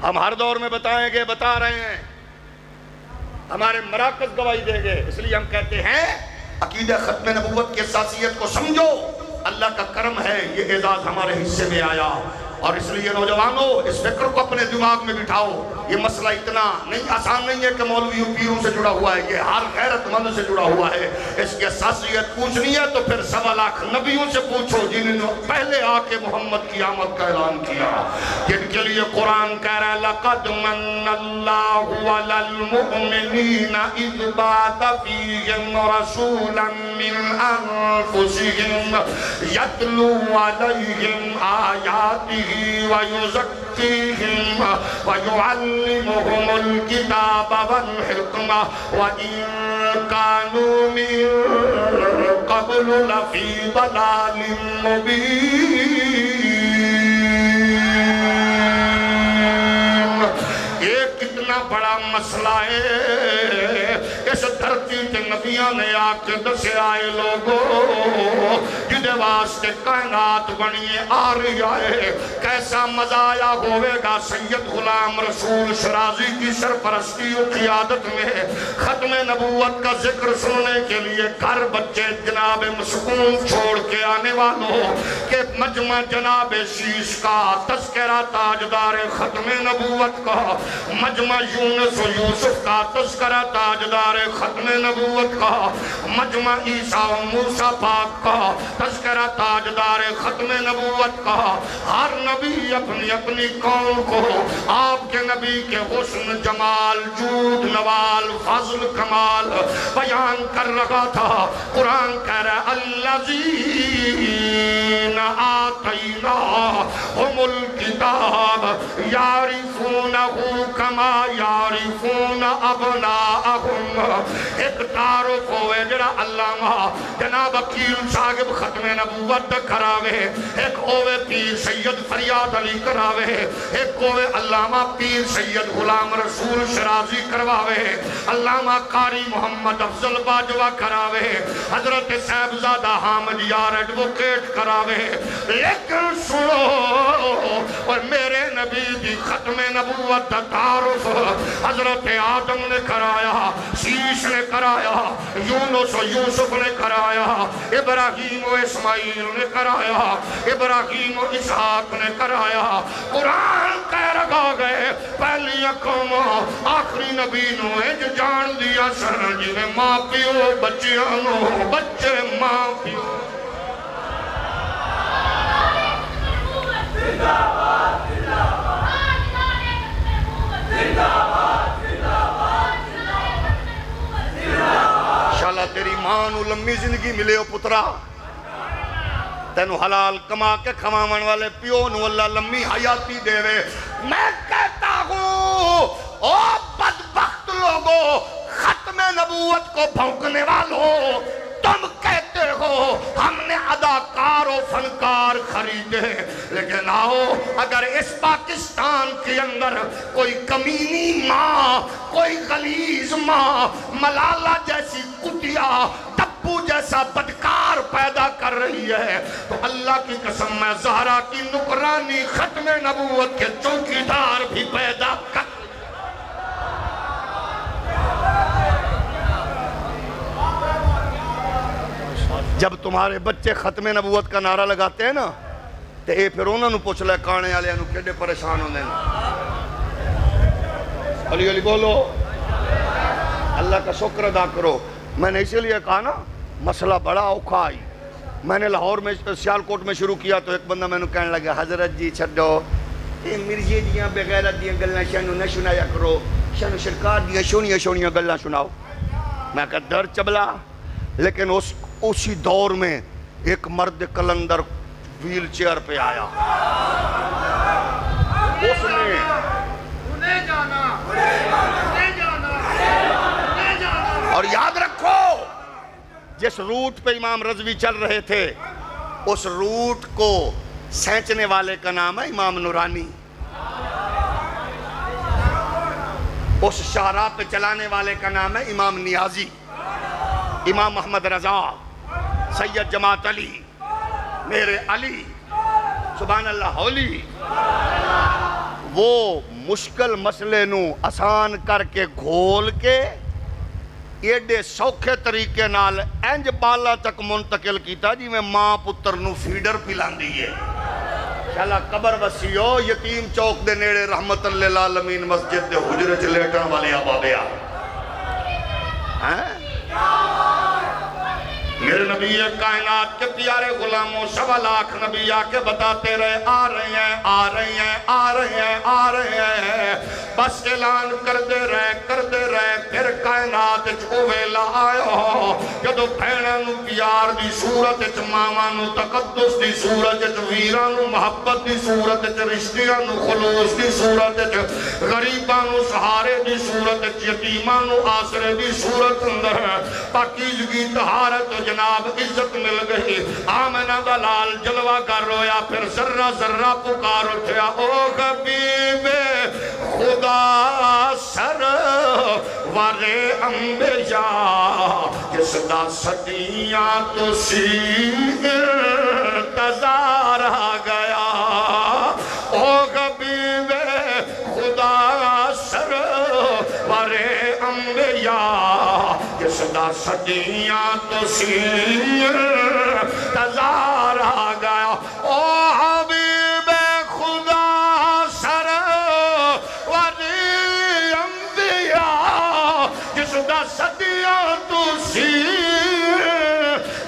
ہم ہر دور میں بتائیں گے بتا رہے ہیں ہمارے مراکز گواہی دیں گے اس لیے ہم کہتے ہیں عقیدہ ختم نبوت کی اساسیت کو سمجھو اللہ کا کرم ہے یہ اعزاز ہمارے حصے میں آیا اور اس لیے نوجوانوں اس فکر کو اپنے دماغ میں بٹھاؤ یہ مسئلہ اتنا نہیں آسان نہیں ہے کہ مولویوں پیروں سے جڑا ہوا ہے یہ ہر غیرت مند سے جڑا ہوا ہے اس کی اساسیت پوچھنی ہے تو پھر 1.25 لاکھ نبیوں سے پوچھو جنہوں نے پہلے آ کے محمد کی آمد کا اعلان کیا جن کے لیے قرآن کہہ رہا ہے لَقَدْ مَنَّ اللَّهُ عَلَى الْمُؤْمِنِينَ إِذْ بَعَثَ فِيهِمْ رَسُولًا مِّنْ أَنفُسِهِمْ يَتْلُو عَلَيْهِمْ آيَاتِهِ وَيُزَكِّيهِمْ وَيُعَلِّمُهُمُ الْكِتَابَ وَالْحِكْمَةَ وَإِن كَانُوا مِن قَبْلُ لَفِي ضَلَالٍ مُّبِينٍ یہ کتنا بڑا مسئلہ ہے اس دھرتی کے نبیوں نے آ کے دسے آئے لوگوں جدے واسطے کائنات بنیے آ رہی آئے کیسا مزہ آیا ہوئے گا سید غلام رسول شرازی کی سرپرستی و قیادت میں ختم نبوت کا ذکر سننے کے لیے گھر بچے جناب مسکون چھوڑ کے آنے والوں کہ مجمع جناب شیش کا تذکرہ تاجدار ختم نبوت کا مجمع یونس و یوسف کا تذکرہ تاجدار ختم نبوت کا مجمع عیسیٰ و موسیٰ پاک کا تذکرہ تاجدار ختم نبوت کا ہر نبی اپنی اپنی قوم کو آپ کے نبی کے حسن جمال جود نوال فضل کمال بیان کر رہا تھا قرآن کہہ رہا الذین آتیناہم الکتاب یعرفونہ کما یعرفون ابناءہم ایک تعارف ہوئے جڑا علامہ جناب عقیل صاحب ختم نبوت کراوے ایک ہوئے پیر سید فریاد علی کراوے ایک ہوئے علامہ پیر سید غلام رسول شرازی کرواوے علامہ قاری محمد افضل باجوہ کراوے حضرت صاحبزادہ حامد یار ایڈوکیٹ کراوے لیکن سنو اور میرے نبی دی ختم نبوت تعارف حضرت آدم نے کرایا شیش نے کرایا یونس و یوسف نے کرایا ابراہیم و اسماعیل نے کرایا ابراہیم و اسحاق نے کرایا قرآن کہہ رکھا گئے پہلی قوم آخری نبی نو جو جان دیا سن جی میں ماں پیو بچیاں نو بچے ماں پیو زندہ باد زندہ باد انشاءاللہ تیری ماں نو لمبی زندگی ملے ہو پترا تینو حلال کما کے کھماون والے پیو نو اللہ لمبی حیاتی دے وے میں کہتا ہوں او بدبخت لوگو ختم نبوت کو بھونکنے والوں تم کہتے ہو ہم نے اداکار و فنکار خریدے لیکن آؤ اگر اس پاکستان کے اندر کوئی کمینی ماں کوئی غلیظ ماں ملالہ جیسی کٹیا ٹپو جیسا بدکار پیدا کر رہی ہے تو اللہ کی قسم میں زہرا کی نکرانی ختم نبوت کے چوکیدار بھی پیدا کر جب تمہارے بچے ختم نبوت کا نعرہ لگاتے ہیں نا تو اے پھر انہوں نے پوچھ لے کانے والے انہوں کیڑے پریشان ہوندے ہیں. علی علی بولو. اللہ کا شکر ادا کرو. میں نے اسی لیے کہا نا مسئلہ بڑا اوکھا آئی. میں نے لاہور میں سیالکوٹ میں شروع کیا تو ایک بندہ میں نے کہنے لگا حضرت جی چھڈو اے مرزی دیاں بغیرت دیاں گلاں شانو نہ سنایا کرو, شانو سرکار دیاں سونیاں سونیاں گلاں سناؤ. میں کہا در چبلا. لیکن اسی دور میں ایک مرد کلندر ویل چیئر پہ آیا, اس نے اور یاد رکھو جس روٹ پہ امام رضوی چل رہے تھے اس روٹ کو سینچنے والے کا نام ہے امام نورانی, اس شاہراہ پہ چلانے والے کا نام ہے امام نیازی, امام محمد رضا, سید جماعت علی, میرے علی, سبحان اللہ ہولی. وہ مشکل مسئلے نو آسان کر کے گھول کے ایڈے سوکھے طریقے نال انج بالا تک منتقل کیتا جی میں ماں پتر نو فیڈر پلان دیئے. شالا قبر وسیعو یتیم چوک دے نیڑے رحمت للعالمین مسجد دے حجرے چ لیٹن والے آبابیا. میرے نبی کائنات کے پیارے غلاموں 1.25 لاکھ نبی آکے بتاتے رہے آ رہے ہیں آ رہے ہیں آ رہے ہیں آ رہے ہیں, بس اعلان کر دے رہے. پھر کائنات کو ویلا آیا جدو بھیناں نو پیار دی صورت چ, ماواں نو تقدس دی صورت چ, ویراں نو محبت دی صورت چ, رشتیاں نو خلوص دی صورت چ, غریباں نو سہارے دی صورت چ, یتیماں نو آسرے دی صورت اندر پاکیزگی طہارت جناب عزت مل گئی. آمنہ دا لال جلوہ کر رویا, پھر ذرہ ذرہ پکار اٹھیا او حبیب خدا سر وارے انبیاء جس دا صدیاں تو سیر تزار آ گیا. او حبیب خدا سر وارے انبیاء جس دا صدیاں تو سیر تزار آ گیا. او حبیب خدا سر واری انبیاء جس دا صدیاں تو سیر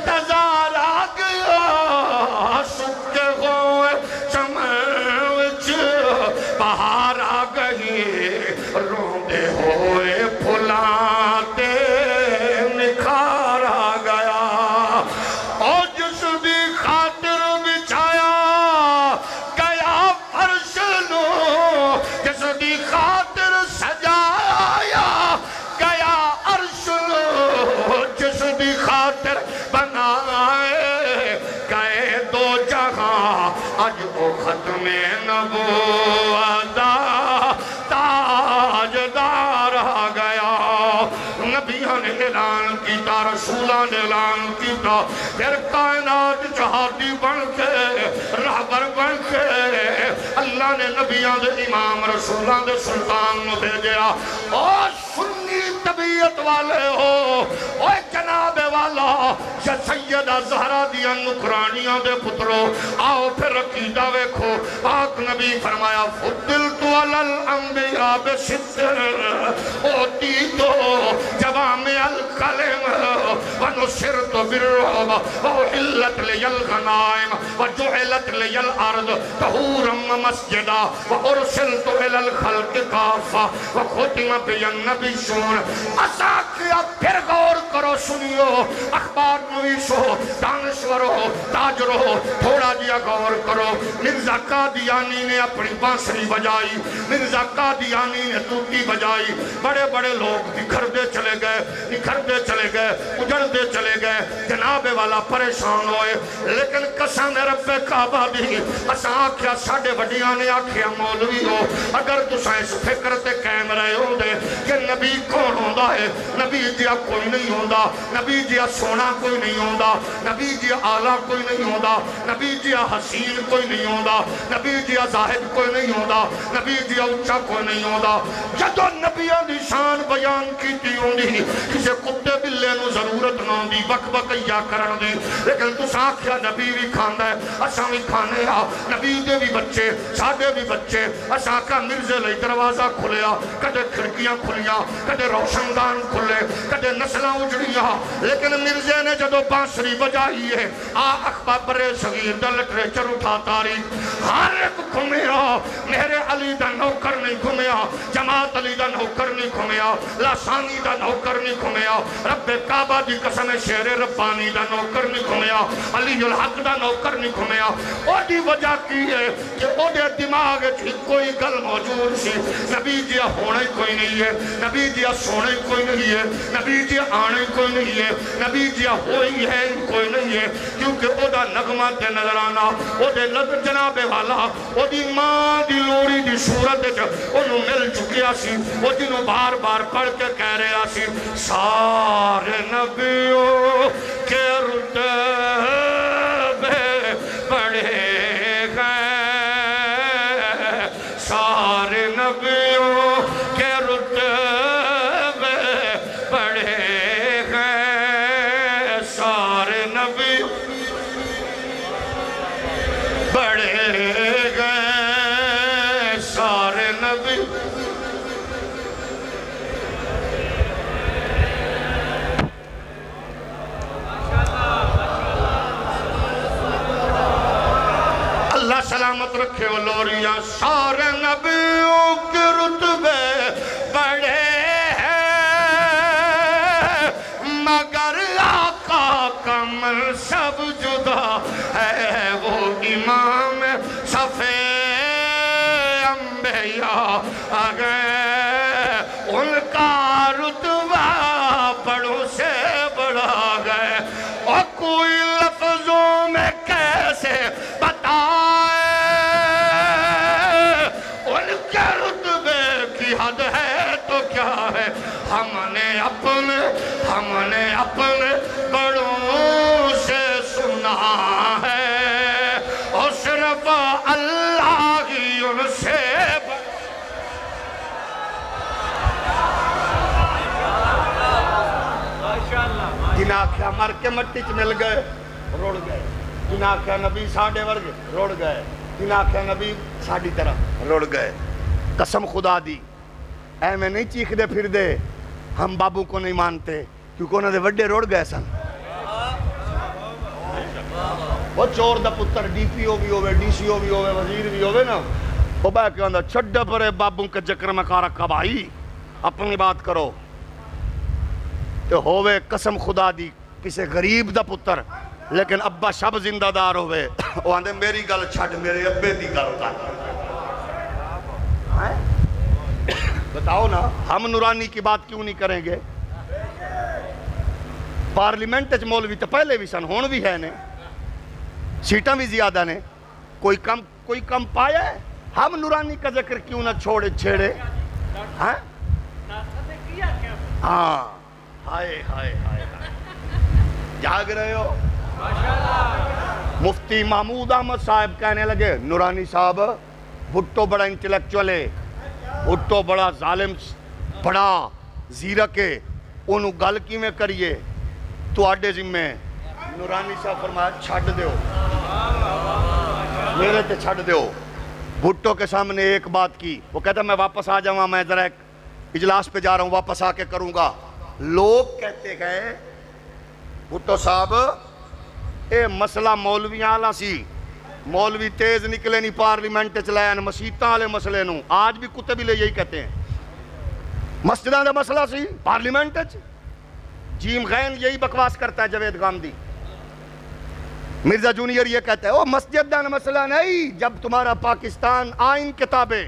تزار آ گیا. سکے ہوئے چمچ بہار آ گئی, روندے ہوئے پھلاتے نکھار آ گیا. اور جس دی خاطر بچایا گیا فرش نو, جس دی خاطر سجایا گیا عرش نو, جس دی خاطر بنائے گئے دو جہاں, اج او ختم نبوت تاجدار آ گیا. نبیوں نے اعلان کیتا, رسولان نے اعلان کیتا, پھر کائنات جہادی بن کے رہبر بن کے اللہ نے نبیوں دے امام رسولان دے سلطان نو بھیجیا. او سنی طبیعت والے ہو, او جناب والا یا سیدہ زہرا دیا نکرانیاں دے پترو, آؤ پھر عقیدہ ویکھو. پاک نبی فرمایا فضلت علی الانبیاء بستر اوتیتو جوامع الکلم ونصرت بالرعب وحلت لی الغنائم وجعلت لی الارض طہورا مسجدا وارسلت الی الخلق کافہ وختم بی النبیون. اسا کیا پھر غور کرو, سنیو, اخبار نویسو, دانشورو, تاجرو, تھوڑا جیا غور کرو. مرزا قادیانی نے اپنی بانسری بجائی, مرزا قادیانی نے توتی بجائی, بڑے بڑے لوگ نکھردے چلے گئے, اجڑتے چلے گئے. جناب والا پریشان ہوئے, لیکن قسم رب کعبہ دی اساں آکھیا ساڑھے وڈیاں نے آکھیا مولوی ہو اگر تساں اس فکر تے قائم رہے ہوندے کہ نبی کون ہوندا ہے، نبی جیا کوئی نہیں ہوندا، نبی جیا سونا کوئی نہیں ہوندا، نبی جیا آلہ کوئی نہیں ہوندا، نبی جیا حسین کوئی نہیں ہوندا، نبی جیا زاہد کوئی نہیں ہوندا، نبی جیا اچھا کوئی نہیں ہوندا، جدو نبیوں دی شان بیان کیتی ہوندی کسے کتے بلے نو ضرورت نہ ہوندی بک بکیا کرن دی، لیکن تساں آکھیا نبی بھی کھاندا ہے، اساں بھی کھانے ہاں، نبی دے بھی بچے ساڈے بھی بچے، اساں کا مرزے لئی دروازہ کھلیا، کدے کھڑکیاں کھلیاں، کدے روشن دان کھلے، کدے نسلاں اجڑیاں، لیکن مرزے نے جدو بانسری بجائی ہے آ اخبار برے صغیر دا لٹریچر اٹھا تاریخ ہر ایک گھومیا، میرے علی دا نوکر نہیں گھومیا، جماعت علی دا نوکر نہیں گھومیا، لاسانی دا نوکر نہیں گھومیا، رب کعبہ دی قسم شیر ربانی دا نوکر نہیں گھومیا، علی الحق دا نوکر نہیں گھومیا۔ او دی وجہ کی ہے کہ او دے دماغ کوئی گل موجود سی، نبی جیا ہونا ہی کوئی نہیں ہے، نبی جیا سونا ہی کوئی نہیں ہے، نبی جیا آنا ہی کوئی نہیں ہے، نبی جیا ہوئی ہے کوئی نہیں ہے، کیونکہ او دا نغمہ تے نظر آنا، او دے جناب والا، او دی ماں دی لوڑی دی صورت انہوں مل چکیا سی، وہ جنہوں بار بار پڑھ کے کہہ رہا سی سارے نبیوں کے رتبے بڑھے گئے، سارے نبیوں کے رتبے بڑھے گئے، سارے نبی بڑھے گئے، سارے نبی اللہ سلامت رکھے وہ لوریاں، سارے نبیوں کے رتبے بڑھے ہیں مگر آقا کا منصب جدا ہے، وہ امام صفے انبیاء آگئے، ان کا رتبہ بڑوں سے بڑھا گئے، اور کوئی لفظوں میں کیسے بتائے ان کے رتبے کی حد ہے تو کیا ہے، ہم نے اپنے بڑوں سے سنا ہے، اور صرف اللہ ہی ان سے جنہاں آکھیا مر کے مٹی چ مل گئے روڑ گئے، جنہاں آکھیا نبی ساڑھے ورگے روڑ گئے، جنہاں آکھیا نبی ساڑھی طرح روڑ گئے۔ قسم خدا دی اے میں نہیں چیخ دے پھر دے، ہم بابو کو نہیں مانتے کیونکہ انہوں نے وڈے روڑ گئے سن۔ وہ چور دا پتر ڈی پی او بھی ہوئے، ڈی سی او بھی ہوئے، وزیر بھی ہوئے نا، وہ بھائی کہ اندھا چھڑ پرے بابوں کے جکر میں کارا کبائی، اپنی بات کرو تو ہوئے قسم خدا دی کسے غریب دا پتر، لیکن ابا شب زندہ دار ہوئے، وہ آندھے میری گل چھڑ میرے ابے دی گل کر۔ بتاؤ نا ہم نورانی کی بات کیوں نہیں کریں گے؟ پارلیمنٹ اچ مولوی تو پہلے بھی سن، ہون بھی ہے نے، سیٹاں بھی زیادہ نے، کوئی کم پایا ہے؟ ہم نورانی کا ذکر کیوں نہ چھوڑے چھیڑے؟ ہاں ہائے ہائے ہائے جاگ رہے ہو؟ مفتی محمود احمد صاحب کہنے لگے نورانی صاحب بھٹو بڑا انٹلیکچول ہے، بھٹو بڑا ظالم، بڑا زیرک ہے، انہوں گل کی میں کریے تو آڈے ذمہ۔ نورانی صاحب فرمایا چھڑ دیو، میرے تے چھڑ دیو۔ بھٹو کے سامنے ایک بات کی، وہ کہتا میں واپس آ جاؤں، میں ذرا ایک اجلاس پہ جا رہا ہوں، واپس آ کے کروں گا۔ لوگ کہتے گئے بھٹو صاحب اے مسئلہ مولویاں آلہ سی، مولوی تیز نکلے نہیں پارلیمنٹ چلائے مسیطہ آلے مسئلے نوں، آج بھی کتے بھی لے یہی کہتے ہیں، مسجدہ دا مسئلہ سی پارلیمنٹ جیم غین یہی بکواس کرتا ہے جوید غامدی۔ مرزا جونیئر یہ کہتا ہے او مسجد دا مسئلہ نہیں، جب تمہارا پاکستان آئین کتابیں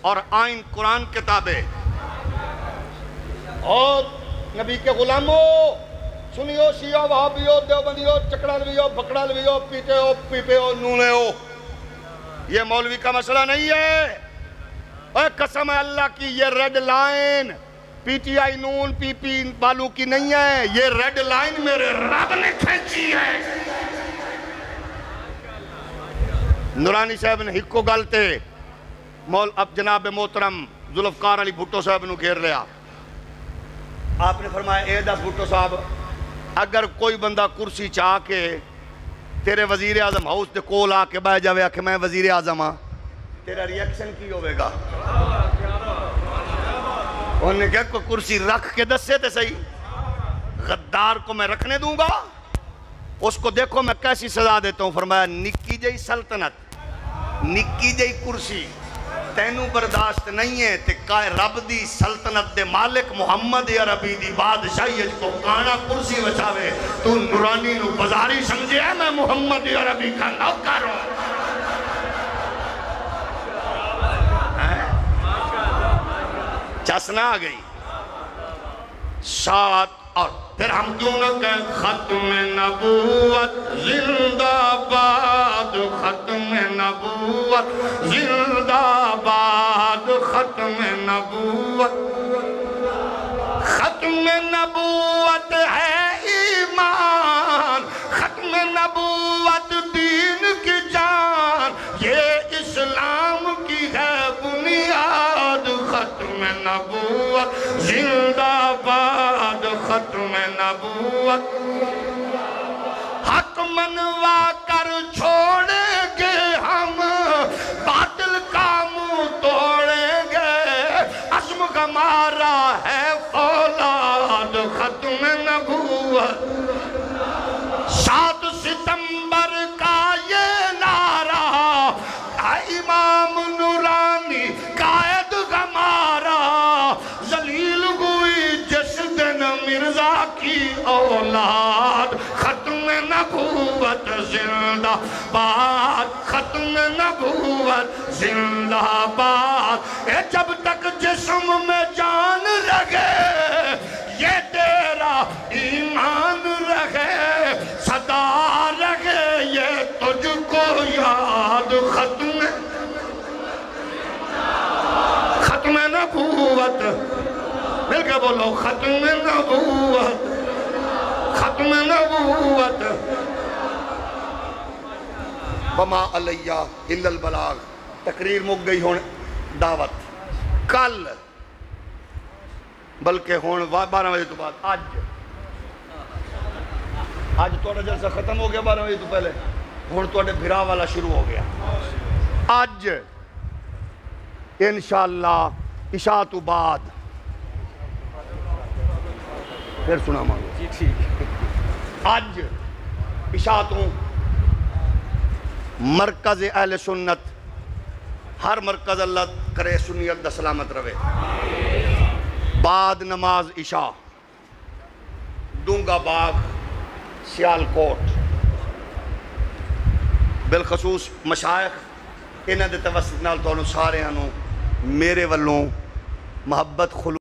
اور آئین قرآن کتابیں اور نبی کے غلاموں سنیو شیعہ وہابیو دیوبندیو چکڑالویو بکڑالویو پیٹیو پیپیو نونیو، یہ مولوی کا مسئلہ نہیں ہے۔ اے قسم ہے اللہ کی، یہ red line P T I نون پی پی والوں کی نہیں ہے، یہ ریڈ لائن میرے رب نے کھینچی ہے۔ نورانی صاحب نے ہکو گلتے اب جناب محترم ذوالفقار علی بھٹو صاحب نے گھیر لیا۔ آپ نے فرمایا اے دس بھٹو صاحب، اگر کوئی بندہ کرسی چاہ کے تیرے وزیر اعظم ہاؤس دے کول آ کے بہ جاوے کہ میں وزیر اعظم ہاں، تیرا ری ایکشن کی ہوئے گا؟ انہوں نے کہا کوئی کرسی رکھ کے دسے تے صحیح، غدار کو میں رکھنے دوں گا؟ اس کو دیکھو میں کیسی سزا دیتا ہوں۔ فرمایا نکی جئی سلطنت، نکی جئی کرسی تینوں برداشت نہیں ہے تے کائے رب دی سلطنت دے مالک محمد عربی دی بادشاہی کو کانا کرسی وچھاوے، تو نورانی نو بزاری سمجھے ہے میں محمد عربی کا نوکر ہوں۔ چسنا آ گئی ساتھ، اور پھر ہم کیوں نہ کہیں ختم نبوت زندہ باد، ختم نبوت زندہ باد، ختم نبوت، ختم نبوت ہے ایمان، ختم نبوت دین کی جان، یہ اسلام کی ہے بنیاد، ختم نبوت زندہ باد، ختم نبوت، حق منوا کر چھوڑیں گے ہم، باطل کا منہ توڑیں گے، عزم ہمارا ہے فولاد، ختم نبوت، 7 ستمبر کا یہ نعرہ، امام نورانی قائد ہمارا، ذلیل ہوئی جس دن مرزا کی اولاد، ختم نبوت زندہ باد، ختم نبوت زندہ باد، اے جب تک جسم میں جان رہے یہ تیرا ایمان رہے، صدا رہے یہ تجھ کو یاد، ختم نبوت، مل کے بولو ختم نبوت، ختم نبوت، وما علیہ الا البلاغ۔ تقریر مک گئی ہون دعوت کل، بلکہ ہون 12 بجے تو بعد آج توڑا جلسہ ختم ہو گیا 12 بجے تو پہلے، ہون توڑے بھرا والا شروع ہو گیا۔ آج انشاءاللہ عشاء تو بعد پھر سنا مانگو، آج عشاء تو مرکز اہل سنت، ہر مرکز اللہ کرے سنیت دا سلامت روے، بعد نماز عشاء دونگا باغ سیالکوٹ، بالخصوص مشائخ انہاں دے توسط نال تانوں سارے میرے والوں محبت خلوص